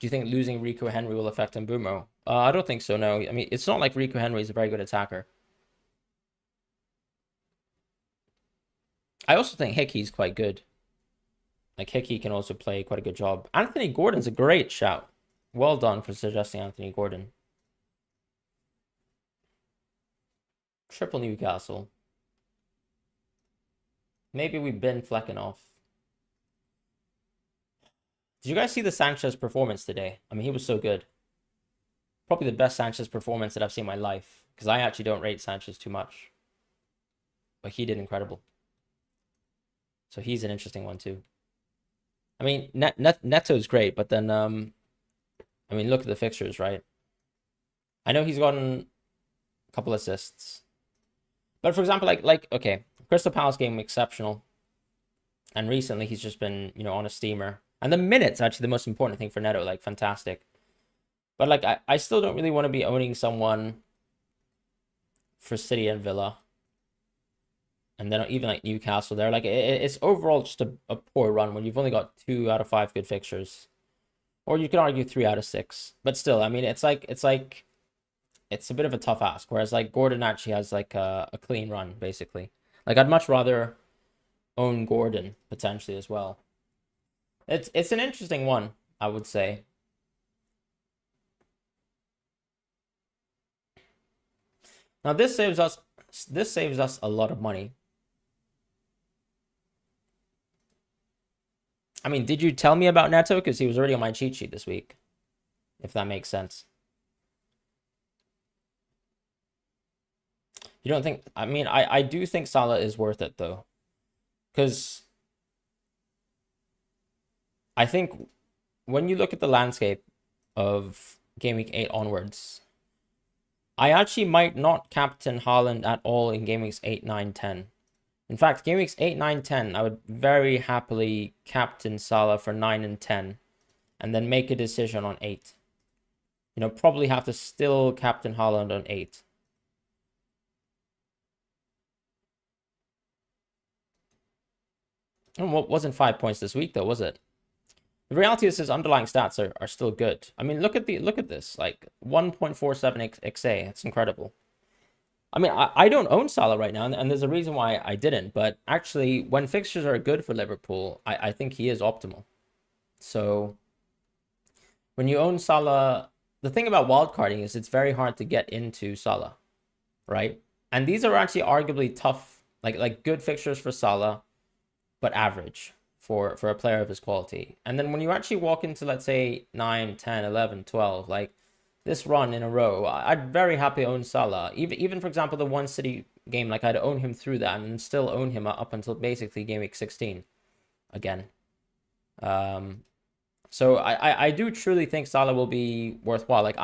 Do you think losing Rico Henry will affect Mbeumo? I don't think so, no. I mean, it's not like Rico Henry is a very good attacker. I also think Hickey's quite good. Like, Hickey can also play quite a good job. Anthony Gordon's a great shout. Well done for suggesting Anthony Gordon. Triple Newcastle. Maybe we've been flecking off. Did you guys see the Sanchez performance today? I mean, he was so good. Probably the best Sanchez performance that I've seen in my life. Because I actually don't rate Sanchez too much. But he did incredible. So he's an interesting one too. I mean, Neto's great, but then, I mean, look at the fixtures, right? I know he's gotten a couple assists. But for example, okay, Crystal Palace game, exceptional. And recently he's just been, on a steamer. And the minutes, actually, the most important thing for Neto, like, fantastic. But, like, I still don't really want to be owning someone for City and Villa. And then even, like, Newcastle there. Like, it's overall just a poor run when you've only got 2 out of 5 good fixtures. Or you could argue 3 out of 6. But still, I mean, it's a bit of a tough ask. Whereas, like, Gordon actually has, like, a clean run, basically. Like, I'd much rather own Gordon, potentially, as well. It's an interesting one, I would say. Now this saves us a lot of money. I mean, did you tell me about Neto? Because he was already on my cheat sheet this week. If that makes sense. You don't think... I mean, I do think Salah is worth it, though. Because... I think when you look at the landscape of Game Week 8 onwards, I actually might not captain Haaland at all in Game Weeks 8, 9, 10. In fact, Game Weeks 8, 9, 10, I would very happily captain Salah for 9 and 10, and then make a decision on 8. Probably have to still captain Haaland on 8. And what wasn't 5 points this week, though, was it? The reality is his underlying stats are still good. I mean, look at this, like 1.47 XA. It's incredible. I mean, I don't own Salah right now, and there's a reason why I didn't. But actually, when fixtures are good for Liverpool, I think he is optimal. So when you own Salah, the thing about wildcarding is it's very hard to get into Salah, right? And these are actually arguably tough, like good fixtures for Salah, but average for a player of his quality. And then when you actually walk into, let's say, 9, 10, 11, 12, like this run in a row, I'd very happily own Salah. Even for example, the one City game, like I'd own him through that and still own him up until basically game week 16 again. So I do truly think Salah will be worthwhile. Like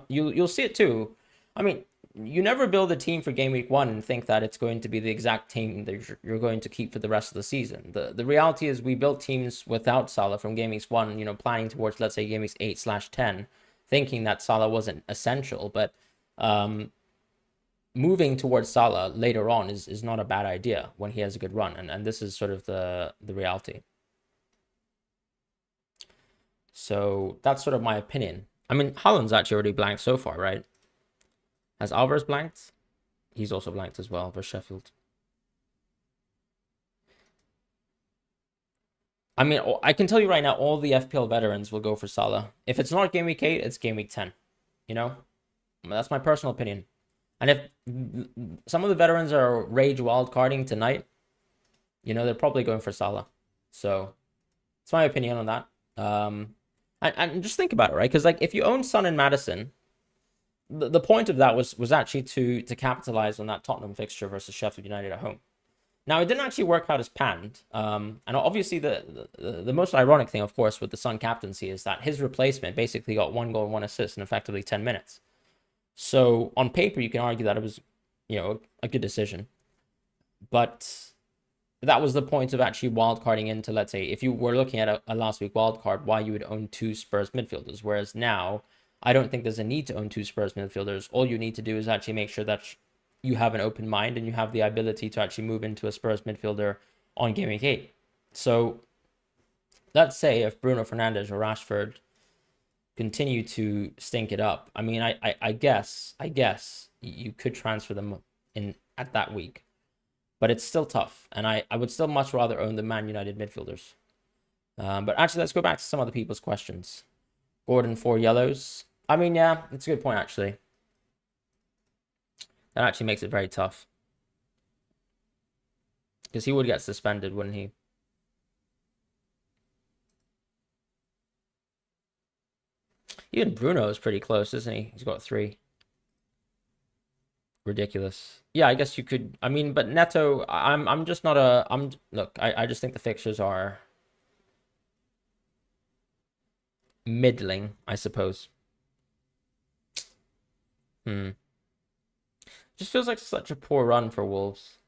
you'll see it too. I mean, you never build a team for game week 1 and think that it's going to be the exact team that you're going to keep for the rest of the season. The reality is we built teams without Salah from game week 1, planning towards, let's say, game week 8/10, thinking that Salah wasn't essential, but moving towards Salah later on is not a bad idea when he has a good run, and this is sort of the reality. So that's sort of my opinion. I mean, Haaland's actually already blanked so far, right? Has Alvarez blanked? He's also blanked as well for Sheffield. I mean, I can tell you right now, all the FPL veterans will go for Salah. If it's not game week 8, it's game week 10. That's my personal opinion. And if some of the veterans are rage wildcarding tonight, they're probably going for Salah. So it's my opinion on that. And just think about it, right? Because like if you own Son and Madison, the point of that was actually to capitalize on that Tottenham fixture versus Sheffield United at home. Now, it didn't actually work out as planned. And obviously, the most ironic thing, of course, with the Son captaincy is that his replacement basically got 1 goal, 1 assist in effectively 10 minutes. So on paper, you can argue that it was, a good decision. But that was the point of actually wildcarding into, let's say, if you were looking at a last week wildcard, why you would own 2 Spurs midfielders. Whereas now, I don't think there's a need to own 2 Spurs midfielders. All you need to do is actually make sure that you have an open mind and you have the ability to actually move into a Spurs midfielder on game week 8. So let's say if Bruno Fernandes or Rashford continue to stink it up, I mean, I guess you could transfer them in at that week, but it's still tough, and I would still much rather own the Man United midfielders. But actually, let's go back to some other people's questions. Gordon 4 yellows. I mean, yeah, it's a good point actually. That actually makes it very tough, because he would get suspended, wouldn't he? Even Bruno is pretty close, isn't he? He's got 3. Ridiculous. Yeah, I guess you could. I mean, but Neto, I'm just not a. Look. I just think the fixtures are middling, I suppose. Just feels like such a poor run for Wolves.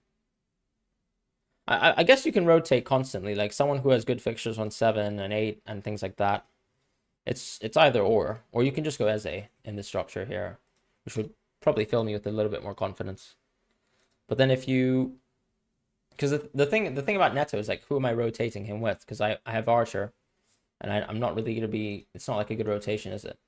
I guess you can rotate constantly, like someone who has good fixtures on 7 and 8 and things like that. It's either or you can just go Eze in the structure here, which would probably fill me with a little bit more confidence. But then if you, because the thing about Neto is like, who am I rotating him with? Because I have Archer, and I'm not really gonna be. It's not like a good rotation, is it?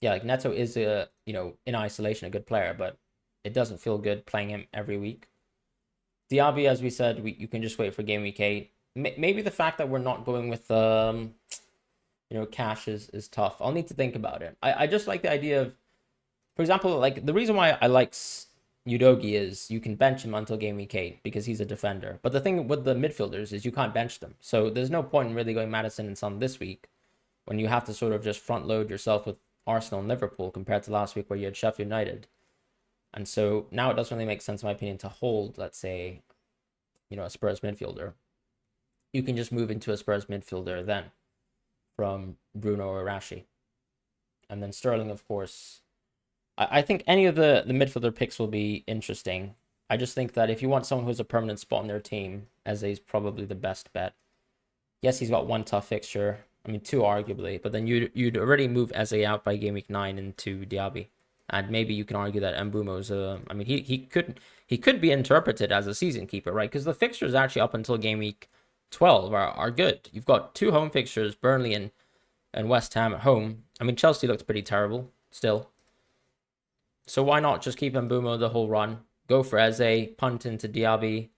Yeah, like Neto is a in isolation a good player, but it doesn't feel good playing him every week. Diaby, as we said, you can just wait for game week 8. Maybe the fact that we're not going with cash is tough. I'll need to think about it. I just like the idea of, for example, like the reason why I like Udogie is you can bench him until game week 8 because he's a defender. But the thing with the midfielders is you can't bench them. So there's no point in really going Maddison and Son this week when you have to sort of just front load yourself with Arsenal and Liverpool compared to last week where you had Sheffield United. And so now it doesn't really make sense, in my opinion, to hold, let's say, a Spurs midfielder. You can just move into a Spurs midfielder then from Bruno or Rashi. And then Sterling, of course. I think any of the midfielder picks will be interesting. I just think that if you want someone who has a permanent spot in their team, Eze is probably the best bet. Yes, he's got 1 tough fixture. I mean, 2 arguably, but then you'd already move Eze out by game week 9 into Diaby. And maybe you can argue that Mbeumo's I mean, he could be interpreted as a season keeper, right? Because the fixtures actually up until game week 12 are good. You've got 2 home fixtures, Burnley and West Ham at home. I mean, Chelsea looks pretty terrible still. So why not just keep Mbeumo the whole run? Go for Eze, punt into Diaby,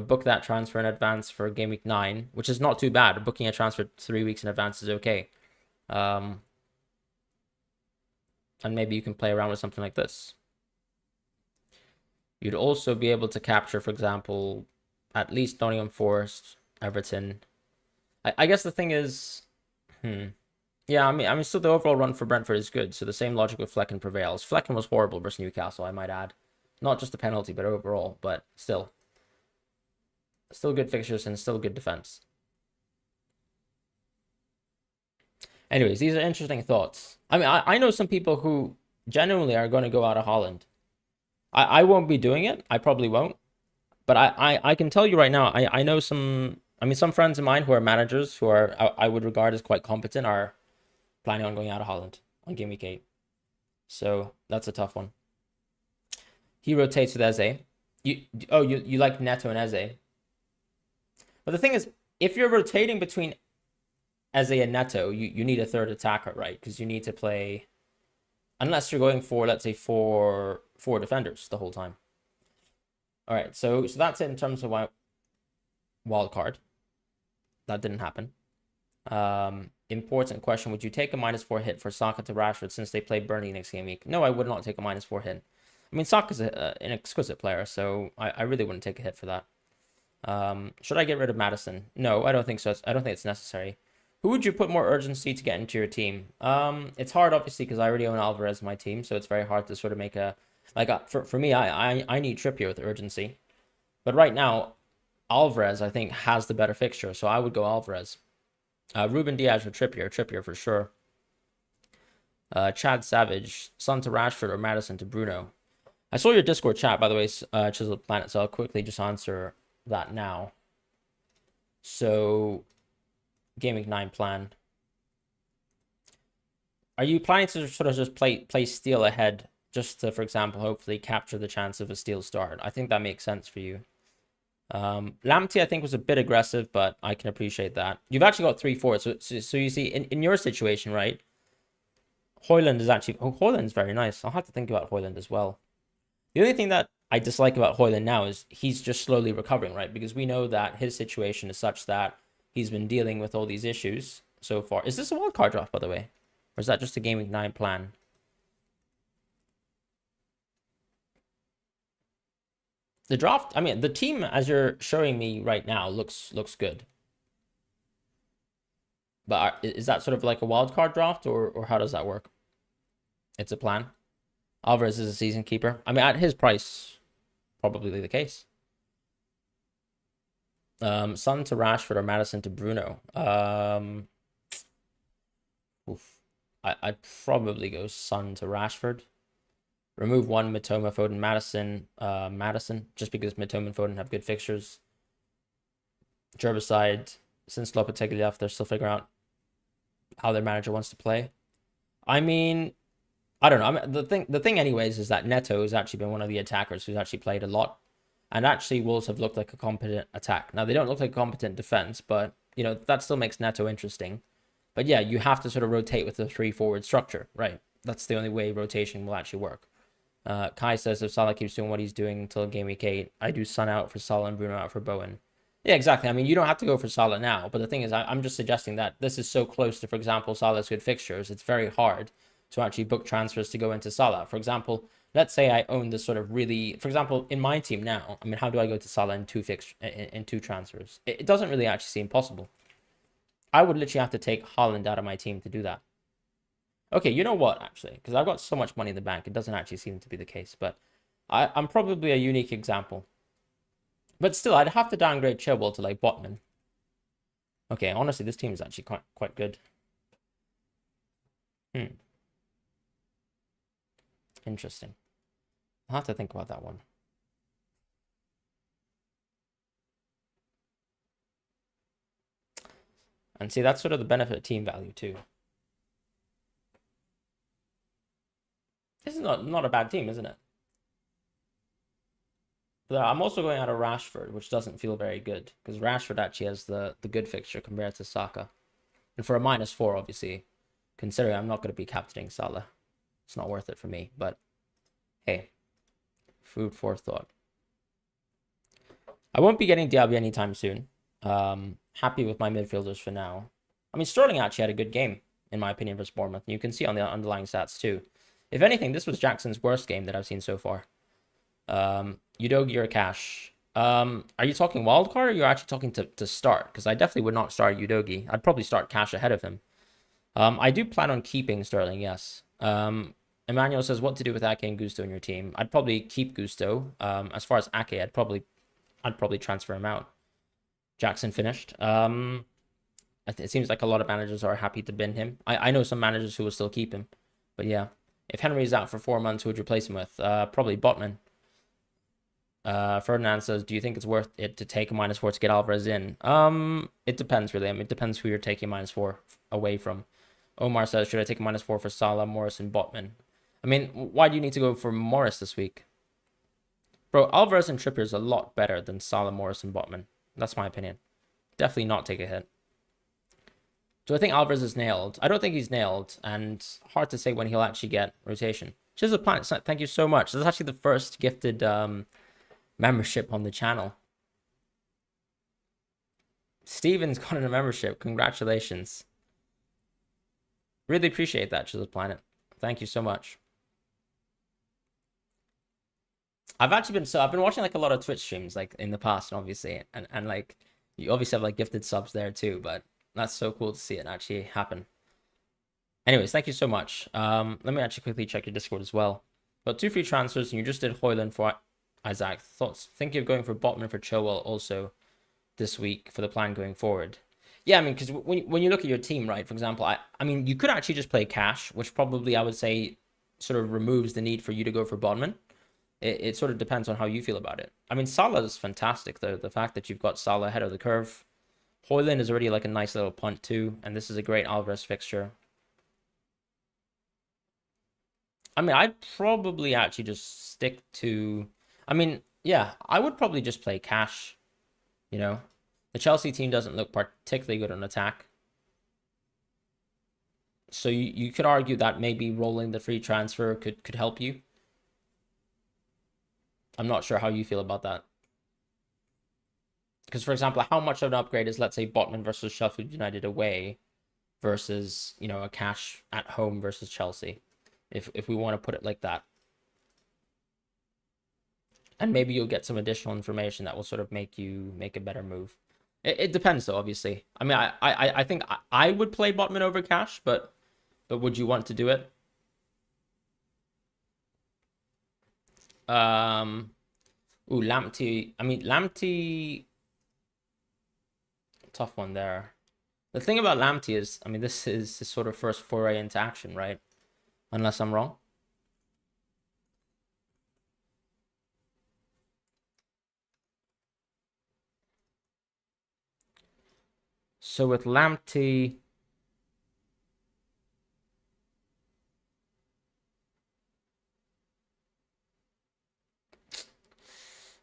book that transfer in advance for game week 9, which is not too bad. Booking a transfer 3 weeks in advance is okay. And maybe you can play around with something like this. You'd also be able to capture, for example, at least Nottingham Forest, Everton. I guess the thing is, yeah, I mean, still the overall run for Brentford is good. So the same logic with Flecken prevails. Flecken was horrible versus Newcastle, I might add. Not just the penalty, but overall. But still good fixtures and still good defense. Anyways, these are interesting thoughts. I mean, I know some people who genuinely are going to go out of Holland. I won't be doing it. I probably won't. But I can tell you right now, I know some, I mean, some friends of mine who are managers who are, I would regard as quite competent are planning on going out of Holland on Game Week 8. So that's a tough one. He rotates with Eze. You like Neto and Eze. But the thing is, if you're rotating between Eze and Neto, you need a third attacker, right? Because you need to play, unless you're going for, let's say, four defenders the whole time. All right, so that's it in terms of wild card. That didn't happen. Important question: would you take a -4 hit for Saka to Rashford since they play Burnley next game week? No, I would not take a -4 hit. I mean, Saka's an exquisite player, so I really wouldn't take a hit for that. Should I get rid of Madison? No, I don't think so. I don't think it's necessary. Who would you put more urgency to get into your team? It's hard, obviously, because I already own Alvarez in my team, so it's very hard to sort of make a for me. I need Trippier with urgency, but right now, Alvarez I think has the better fixture, so I would go Alvarez. Ruben Diaz or Trippier for sure. Chad Savage, Son to Rashford or Madison to Bruno. I saw your Discord chat, by the way, Chiseled Planet, so I'll quickly just answer that now. So, Game Week 9 plan. Are you planning to sort of just play steal ahead, just to, for example, hopefully capture the chance of a steal start? I think that makes sense for you. Lamptey, I think, was a bit aggressive, but I can appreciate that. You've actually got 3 forwards, so you see, in your situation, right? Højlund is actually... Oh, Højlund's very nice. I'll have to think about Højlund as well. The only thing that I dislike about Højlund now is he's just slowly recovering, right? Because we know that his situation is such that he's been dealing with all these issues so far. Is this a wildcard draft, by the way? Or is that just a Game Week 9 plan? The draft, I mean, the team, as you're showing me right now, looks good. But is that sort of like a wildcard draft, or how does that work? It's a plan. Alvarez is a season keeper. I mean, at his price, probably the case. Son to Rashford or Madison to Bruno. I'd probably go Son to Rashford. Remove one Mitoma, Foden, Madison, just because Mitoma and Foden have good fixtures. Gerbicide, since Lopetegui left, they're still figuring out how their manager wants to play. I mean, I don't know. I mean, the thing, anyways, is that Neto has actually been one of the attackers who's actually played a lot, and actually Wolves have looked like a competent attack. Now they don't look like a competent defense, but you know that still makes Neto interesting. But yeah, you have to sort of rotate with the 3 forward structure, right? That's the only way rotation will actually work. Kai says if Salah keeps doing what he's doing until Game Week 8, I do Son out for Salah and Bruno out for Bowen. Yeah, exactly. I mean, you don't have to go for Salah now, but the thing is, I'm just suggesting that this is so close to, for example, Salah's good fixtures, it's very hard to actually book transfers to go into Salah. For example, let's say I own this sort of really, for example, in my team now, I mean, how do I go to Salah in two transfers? It doesn't really actually seem possible. I would literally have to take Haaland out of my team to do that. Okay, you know what, actually, because I've got so much money in the bank, it doesn't actually seem to be the case, but I'm probably a unique example. But still, I'd have to downgrade Chilwell to, like, Botman. Okay, honestly, this team is actually quite good. Interesting. I'll have to think about that one. And see, that's sort of the benefit of team value, too. This is not a bad team, isn't it? But I'm also going out of Rashford, which doesn't feel very good, because Rashford actually has the good fixture compared to Saka. And for a -4, obviously, considering I'm not going to be captaining Salah, it's not worth it for me. But hey, food for thought. I won't be getting Diaby anytime soon. Happy with my midfielders for now. I mean, Sterling actually had a good game, in my opinion, versus Bournemouth. You can see on the underlying stats too. If anything, this was Jackson's worst game that I've seen so far. Udogi or Cash. Are you talking wildcard, or you're actually talking to start? Because I definitely would not start Udogi. I'd probably start Cash ahead of him. I do plan on keeping Sterling, yes. Emmanuel says, what to do with Ake and Gusto in your team? I'd probably keep Gusto. As far as Ake, I'd probably transfer him out. Jackson finished. It seems like a lot of managers are happy to bin him. I know some managers who will still keep him. But yeah. If Henry's out for 4 months, who would you replace him with? Probably Botman. Ferdinand says, do you think it's worth it to take a -4 to get Alvarez in? It depends, really. I mean, it depends who you're taking -4 away from. Omar says, should I take a -4 for Salah, Morris, and Botman? I mean, why do you need to go for Morris this week? Bro, Alvarez and Trippier is a lot better than Salah, Morris, and Botman. That's my opinion. Definitely not take a hit. Do I think Alvarez is nailed? I don't think he's nailed, and hard to say when he'll actually get rotation. Chisel Planet, thank you so much. This is actually the first gifted membership on the channel. Steven's got a membership. Congratulations. Really appreciate that, Chisel Planet. Thank you so much. I've been watching like a lot of Twitch streams like in the past, obviously, and like you obviously have like gifted subs there too, but that's so cool to see it actually happen. Anyways, thank you so much. Let me actually quickly check your Discord as well. Got 2 free transfers, and you just did Højlund for Isaac. Thinking of going for Botman for Chilwell also this week for the plan going forward. Yeah, I mean, because when you look at your team, right, for example, I mean, you could actually just play cash, which probably I would say sort of removes the need for you to go for Botman. It sort of depends on how you feel about it. I mean, Salah is fantastic, though. The fact that you've got Salah ahead of the curve. Højlund is already like a nice little punt, too. And this is a great Alvarez fixture. I mean, I'd probably actually just stick to... I mean, yeah, I would probably just play cash, you know. The Chelsea team doesn't look particularly good on attack. So you could argue that maybe rolling the free transfer could help you. I'm not sure how you feel about that. Because, for example, how much of an upgrade is, let's say, Botman versus Sheffield United away versus, you know, a cash at home versus Chelsea, if we want to put it like that. And maybe you'll get some additional information that will sort of make you make a better move. It depends, though, obviously. I mean, I think I would play Botman over cash, but would you want to do it? Ooh, Lamptey. I mean, Lamptey. Tough one there. The thing about Lamptey is, I mean, this is his sort of first foray into action, right? Unless I'm wrong. So with Lamptey,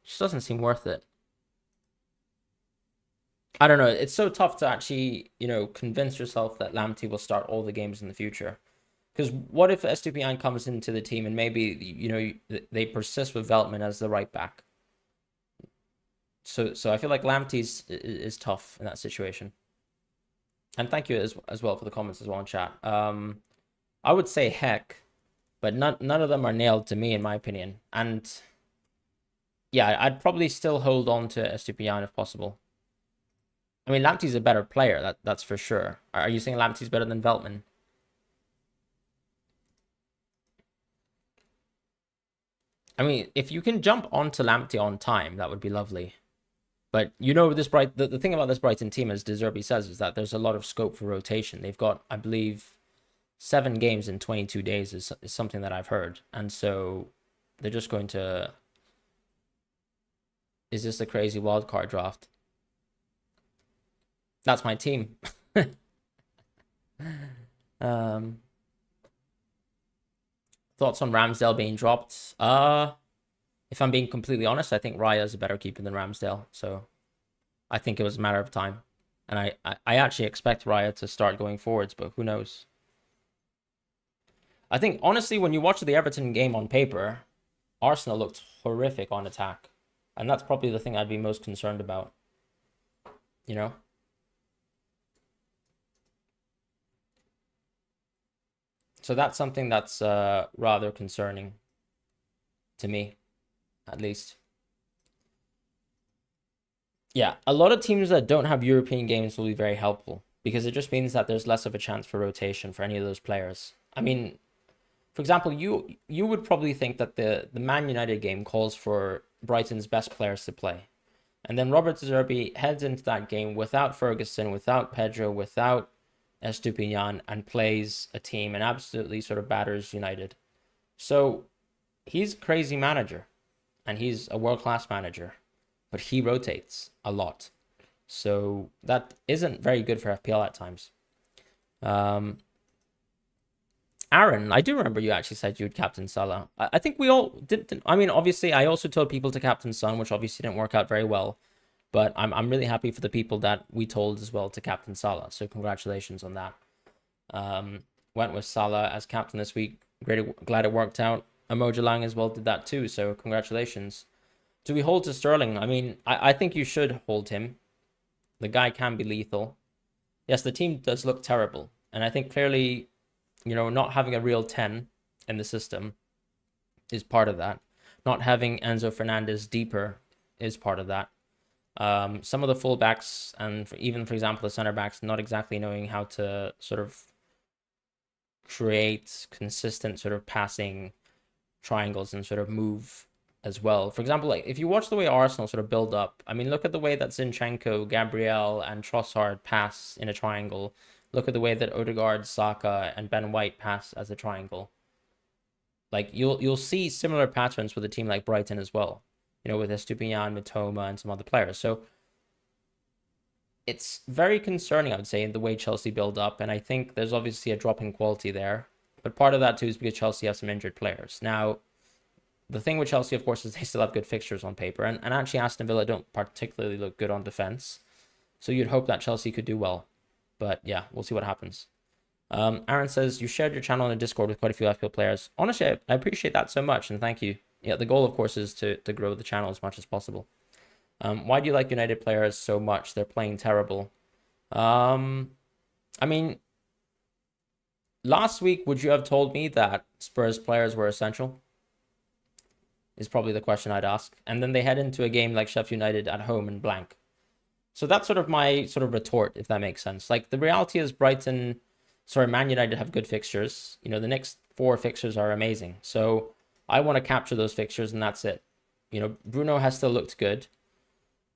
just doesn't seem worth it. I don't know. It's so tough to actually, you know, convince yourself that Lamptey will start all the games in the future. Because what if Estupiñán comes into the team and maybe, you know, they persist with Veltman as the right back? So I feel like Lamptey is tough in that situation. And thank you as well for the comments as well in chat. I would say heck, but none of them are nailed to me in my opinion. And yeah, I'd probably still hold on to Estupiñán if possible. I mean, Lamptey's a better player, that's for sure. Are you saying Lamptey's better than Veltman? I mean, if you can jump onto Lamptey on time, that would be lovely. But you know, the thing about this Brighton team, as De Zerbi says, is that there's a lot of scope for rotation. They've got, I believe, 7 games in 22 days is something that I've heard. And so they're just going to... Is this a crazy wildcard draft? That's my team. Thoughts on Ramsdale being dropped? If I'm being completely honest, I think Raya is a better keeper than Ramsdale. So I think it was a matter of time. And I actually expect Raya to start going forwards, but who knows? I think, honestly, when you watch the Everton game on paper, Arsenal looked horrific on attack. And that's probably the thing I'd be most concerned about. You know? So that's something that's rather concerning to me, at least. Yeah, a lot of teams that don't have European games will be very helpful because it just means that there's less of a chance for rotation for any of those players. I mean, for example, you would probably think that the Man United game calls for Brighton's best players to play. And then Robert De Zerbi heads into that game without Ferguson, without Pedro, without Estupiñán, and plays a team and absolutely sort of batters United. So he's a crazy manager and he's a world-class manager, but he rotates a lot. So that isn't very good for FPL at times. Um, Aaron, I do remember you actually said you would captain Salah. I think we all did. I mean, obviously, I also told people to captain Son, which obviously didn't work out very well. But I'm really happy for the people that we told as well to captain Salah. So congratulations on that. Went with Salah as captain this week. Great, glad it worked out. Emoji Lang as well did that too. So congratulations. Do we hold to Sterling? I mean, I think you should hold him. The guy can be lethal. Yes, the team does look terrible, and I think clearly, not having a real 10 in the system is part of that. Not having Enzo Fernandez deeper is part of that. Some of the fullbacks and even, for example, the center backs not exactly knowing how to sort of create consistent sort of passing triangles and sort of move as well. For example, like if you watch the way Arsenal sort of build up, I mean, look at the way that Zinchenko, Gabriel, and Trossard pass in a triangle. Look at the way that Odegaard, Saka, and Ben White pass as a triangle. Like you'll see similar patterns with a team like Brighton as well, with Estupiñán, Mitoma, and some other players. So it's very concerning, I would say, in the way Chelsea build up, and I think there's obviously a drop in quality there. But part of that too is because Chelsea have some injured players. Now, the thing with Chelsea, of course, is they still have good fixtures on paper, and actually Aston Villa don't particularly look good on defense. So you'd hope that Chelsea could do well. But yeah, we'll see what happens. Aaron says, you shared your channel in a Discord with quite a few FPL players. Honestly, I appreciate that so much, and thank you. Yeah, the goal, of course, is to grow the channel as much as possible. Why do you like United players so much? They're playing terrible. I mean, last week, would you have told me that Spurs players were essential? Is probably the question I'd ask. And then they head into a game like Sheffield United at home and blank. So that's sort of my sort of retort, if that makes sense. Like the reality is Man United have good fixtures. The next 4 fixtures are amazing. So I want to capture those fixtures and that's it. Bruno has still looked good.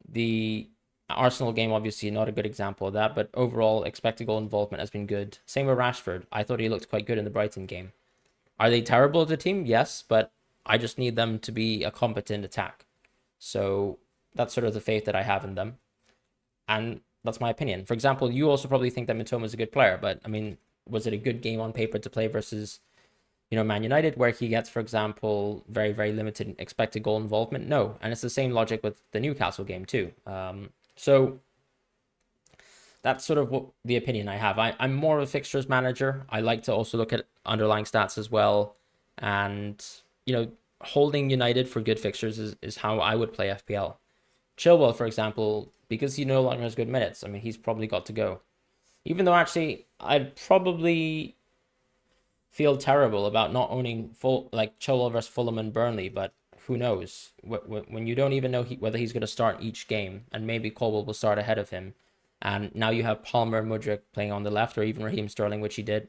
The Arsenal game, obviously, not a good example of that, but overall expected goal involvement has been good. Same with Rashford. I thought he looked quite good in the Brighton game. Are they terrible as a team? Yes, but I just need them to be a competent attack. So that's sort of the faith that I have in them. And that's my opinion. For example, you also probably think that Mitoma is a good player, but I mean, was it a good game on paper to play versus, Man United, where he gets, for example, very, very limited expected goal involvement? No. And it's the same logic with the Newcastle game too. So that's sort of what the opinion I have. I'm more of a fixtures manager. I like to also look at underlying stats as well. And, holding United for good fixtures is how I would play FPL. Chilwell, for example, because he no longer has good minutes, I mean, he's probably got to go. Even though actually I'd probably feel terrible about not owning Chilwell versus Fulham and Burnley, but who knows? When you don't even know whether he's going to start each game, and maybe Colwell will start ahead of him, and now you have Palmer and Mudryk playing on the left, or even Raheem Sterling, which he did,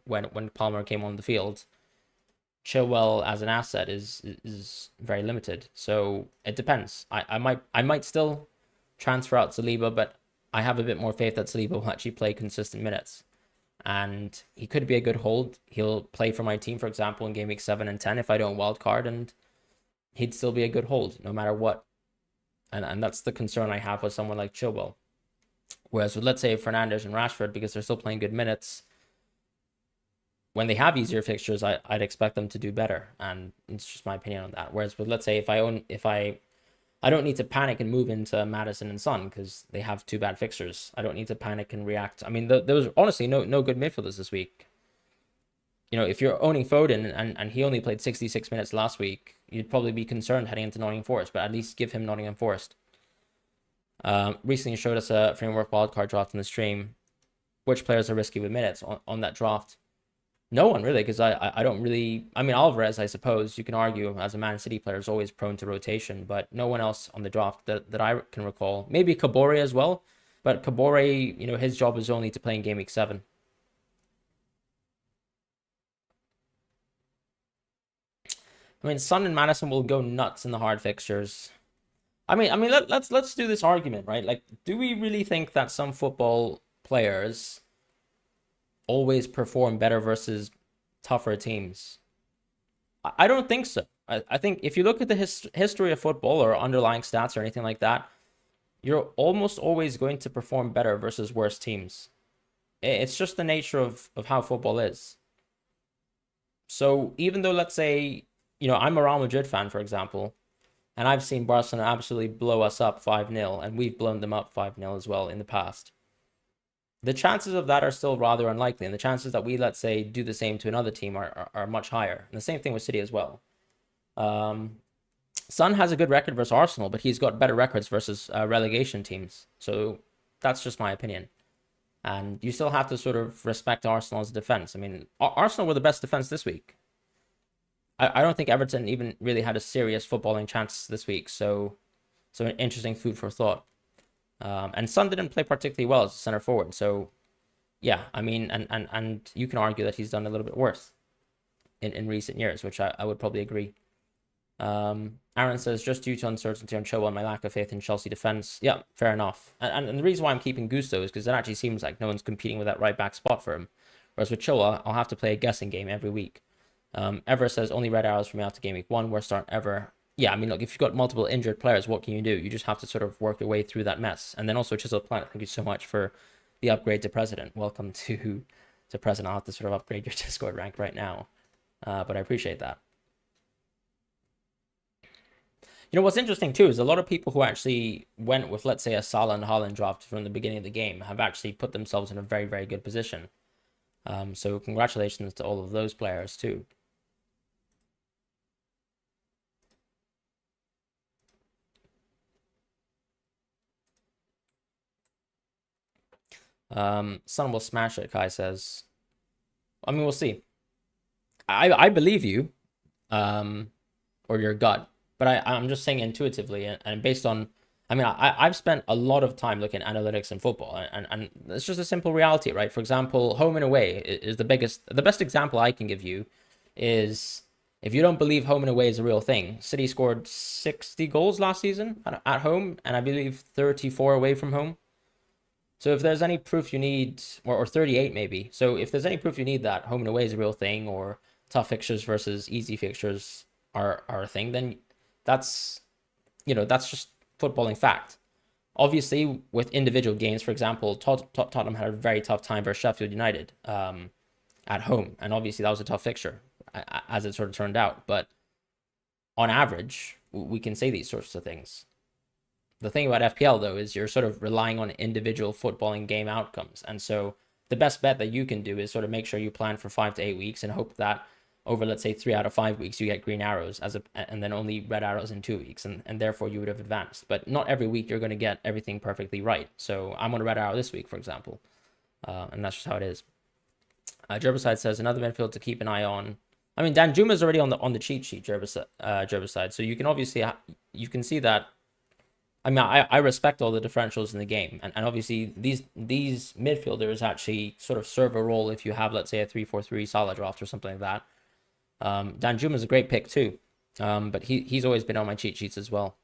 when Palmer came on the field. Chilwell as an asset is very limited, so it depends. I might still transfer out Saliba, but I have a bit more faith that Saliba will actually play consistent minutes, and he could be a good hold. He'll play for my team, for example, in Gameweek 7 and 10 if I don't wildcard, and he'd still be a good hold no matter what. And that's the concern I have with someone like Chilwell. Whereas with, let's say, Fernandes and Rashford, because they're still playing good minutes, when they have easier fixtures, I'd expect them to do better, and it's just my opinion on that. Whereas with, let's say, if I don't need to panic and move into Madison and Son because they have 2 bad fixtures. I don't need to panic and react. I mean, there was honestly no good midfielders this week. If you're owning Foden and he only played 66 minutes last week, you'd probably be concerned heading into Nottingham Forest, but at least give him Nottingham Forest. Recently showed us a framework wildcard draft in the stream. Which players are risky with minutes on that draft? No one really, because I don't really. I mean, Alvarez, I suppose you can argue as a Man City player is always prone to rotation, but no one else on the draft that I can recall. Maybe Kabore as well, but Kabore, his job is only to play in Game Week 7. I mean, Son and Madison will go nuts in the hard fixtures. I mean, let's do this argument, right? Like, do we really think that some football players always perform better versus tougher teams? I don't think so. I think if you look at the history of football or underlying stats or anything like that, you're almost always going to perform better versus worse teams. It's just the nature of how football is. So even though, let's say, I'm a Real Madrid fan, for example, and I've seen Barcelona absolutely blow us up 5-0, and we've blown them up 5-0 as well in the past. The chances of that are still rather unlikely, and the chances that we, let's say, do the same to another team are much higher. And the same thing with City as well. Son has a good record versus Arsenal, but he's got better records versus relegation teams. So that's just my opinion. And you still have to sort of respect Arsenal's defense. I mean, Arsenal were the best defense this week. I don't think Everton even really had a serious footballing chance this week. So an interesting food for thought. And Son didn't play particularly well as a center forward. So yeah, I mean, and you can argue that he's done a little bit worse in recent years, which I would probably agree. Aaron says, just due to uncertainty on Chilwell and my lack of faith in Chelsea defense. Yeah, fair enough. And the reason why I'm keeping Gusto is because it actually seems like no one's competing with that right back spot for him. Whereas with Chilwell, I'll have to play a guessing game every week. Ever says, only red arrows for me after game week 1. Worst start ever. Yeah, I mean, look, if you've got multiple injured players, what can you do? You just have to sort of work your way through that mess. And then also, Chiseled Planet, thank you so much for the upgrade to President. Welcome to President. I'll have to sort of upgrade your Discord rank right now. But I appreciate that. What's interesting too is a lot of people who actually went with, let's say, a Salah and Haaland draft from the beginning of the game have actually put themselves in a very, very good position. So congratulations to all of those players too. Son will smash it, Kai says. I mean, we'll see. I believe you, or your gut, but I'm just saying intuitively and based on. I mean, I've spent a lot of time looking at analytics in football, and it's just a simple reality, right? For example, home and away is the best example I can give you is if you don't believe home and away is a real thing. City scored 60 goals last season at home, and I believe 34 away from home. So if there's any proof you need, or 38 maybe. So if there's any proof you need that home and away is a real thing, or tough fixtures versus easy fixtures are a thing, then that's just footballing fact. Obviously, with individual games, for example, Tottenham had a very tough time versus Sheffield United at home, and obviously that was a tough fixture, as it sort of turned out. But on average, we can say these sorts of things. The thing about FPL, though, is you're sort of relying on individual footballing game outcomes. And so the best bet that you can do is sort of make sure you plan for 5 to 8 weeks and hope that over, let's say, 3 out of 5 weeks, you get green arrows and then only red arrows in 2 weeks. And therefore, you would have advanced. But not every week you're going to get everything perfectly right. So I'm on a red arrow this week, for example. And that's just how it is. Gerbicide says, another midfield to keep an eye on. I mean, Dan Juma's already on the cheat sheet, Gerbicide. So you can obviously, you can see that. I mean, I respect all the differentials in the game, and obviously these midfielders actually sort of serve a role if you have, let's say, a 3-4-3 Salah draft or something like that. Danjuma is a great pick too, but he's always been on my cheat sheets as well.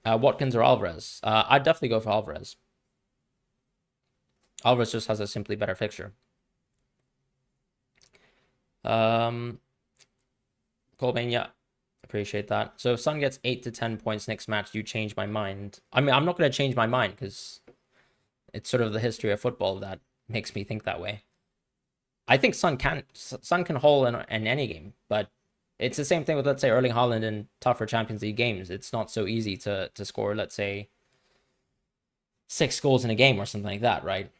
Watkins or Alvarez? I'd definitely go for Alvarez. Alvarez just has a simply better fixture. Colbain, yeah. Appreciate that. So if Son gets 8 to 10 points next match, you change my mind. I mean, I'm not going to change my mind because it's sort of the history of football that makes me think that way. I think Son can haul in any game, but it's the same thing with, let's say, Erling Haaland in tougher Champions League games. It's not so easy to score, let's say, 6 goals in a game or something like that, right?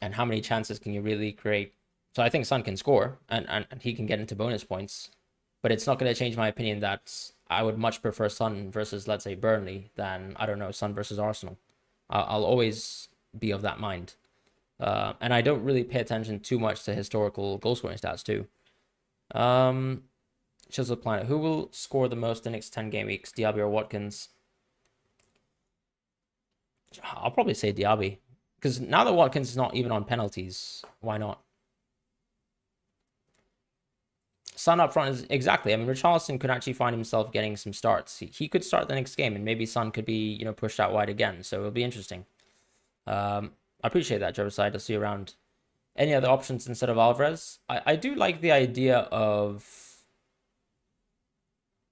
And how many chances can you really create? So I think Son can score and he can get into bonus points. But it's not going to change my opinion that I would much prefer Son versus, let's say, Burnley than, I don't know, Son versus Arsenal. I'll always be of that mind. And I don't really pay attention too much to historical goal scoring stats too. Chisel Planet, who will score the most in the next 10 game weeks, Diaby or Watkins? I'll probably say Diaby. Because now that Watkins is not even on penalties, why not? Son up front is exactly. I mean, Richarlison could actually find himself getting some starts. He could start the next game, and maybe Son could be, pushed out wide again. So it'll be interesting. I appreciate that, Jobside. I'll see you around. Any other options instead of Alvarez? I do like the idea of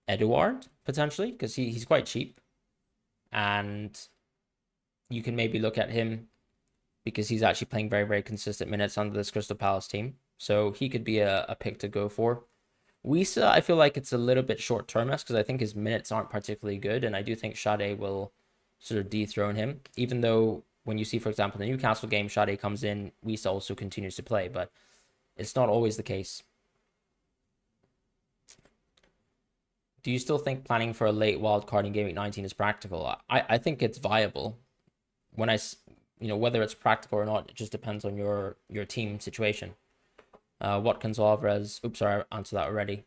Eduard potentially because he's quite cheap, and you can maybe look at him because he's actually playing very, very consistent minutes under this Crystal Palace team. So he could be a pick to go for. Wisa, I feel like it's a little bit short-termist because I think his minutes aren't particularly good, and I do think Sade will sort of dethrone him, even though when you see, for example, the Newcastle game, Sade comes in, Wisa also continues to play, but it's not always the case. Do you still think planning for a late wild card in Game Week 19 is practical? I think it's viable. When whether it's practical or not, it just depends on your team situation. Watkins, Alvarez. Oops, sorry, I answered that already.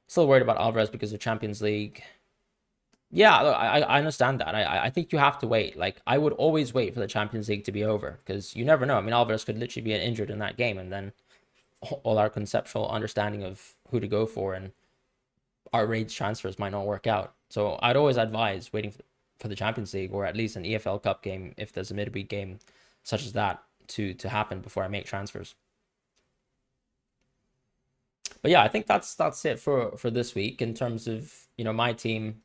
Still worried about Alvarez because of Champions League. Yeah, look, I understand that. I think you have to wait. Like, I would always wait for the Champions League to be over because you never know. I mean, Alvarez could literally be injured in that game, and then all our conceptual understanding of who to go for and our range transfers might not work out. So I'd always advise waiting for the Champions League or at least an EFL Cup game if there's a midweek game such as that to happen before I make transfers. But yeah, I think that's it for this week in terms of my team.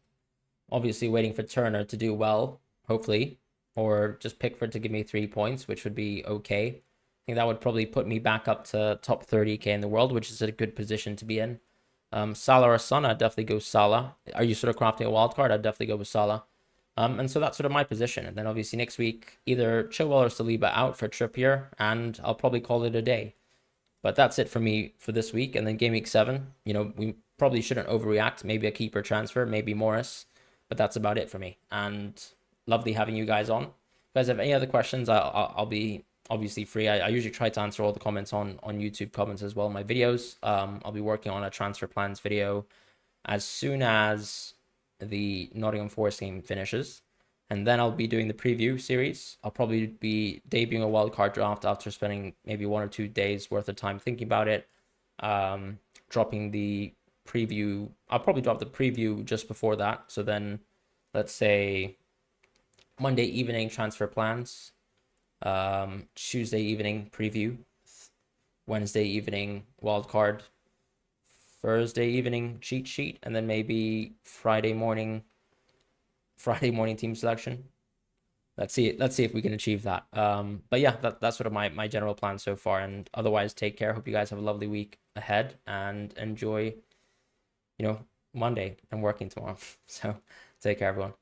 Obviously, waiting for Turner to do well, hopefully, or just Pickford to give me 3 points, which would be okay. I think that would probably put me back up to top 30k in the world, which is a good position to be in. Salah or Son, I'd definitely go Salah. Are you sort of crafting a wild card? I'd definitely go with Salah. And so that's sort of my position. And then obviously next week, either Chilwell or Saliba out for Trippier, and I'll probably call it a day. But that's it for me for this week. And then game week 7, we probably shouldn't overreact. Maybe a keeper transfer, maybe Morris. But that's about it for me. And lovely having you guys on. If you guys have any other questions, I'll be obviously free. I usually try to answer all the comments on YouTube comments as well in my videos. I'll be working on a transfer plans video as soon as the Nottingham Forest game finishes. And then I'll be doing the preview series. I'll probably be debuting a wildcard draft after spending maybe 1 or 2 days worth of time thinking about it. Dropping the preview. I'll probably drop the preview just before that. So then, let's say Monday evening transfer plans. Tuesday evening preview. Wednesday evening wildcard. Thursday evening cheat sheet, and then maybe Friday morning team selection. Let's see if we can achieve that. But yeah, that's sort of my general plan so far. And otherwise, take care. Hope you guys have a lovely week ahead and enjoy, Monday. I'm working tomorrow. So take care, everyone.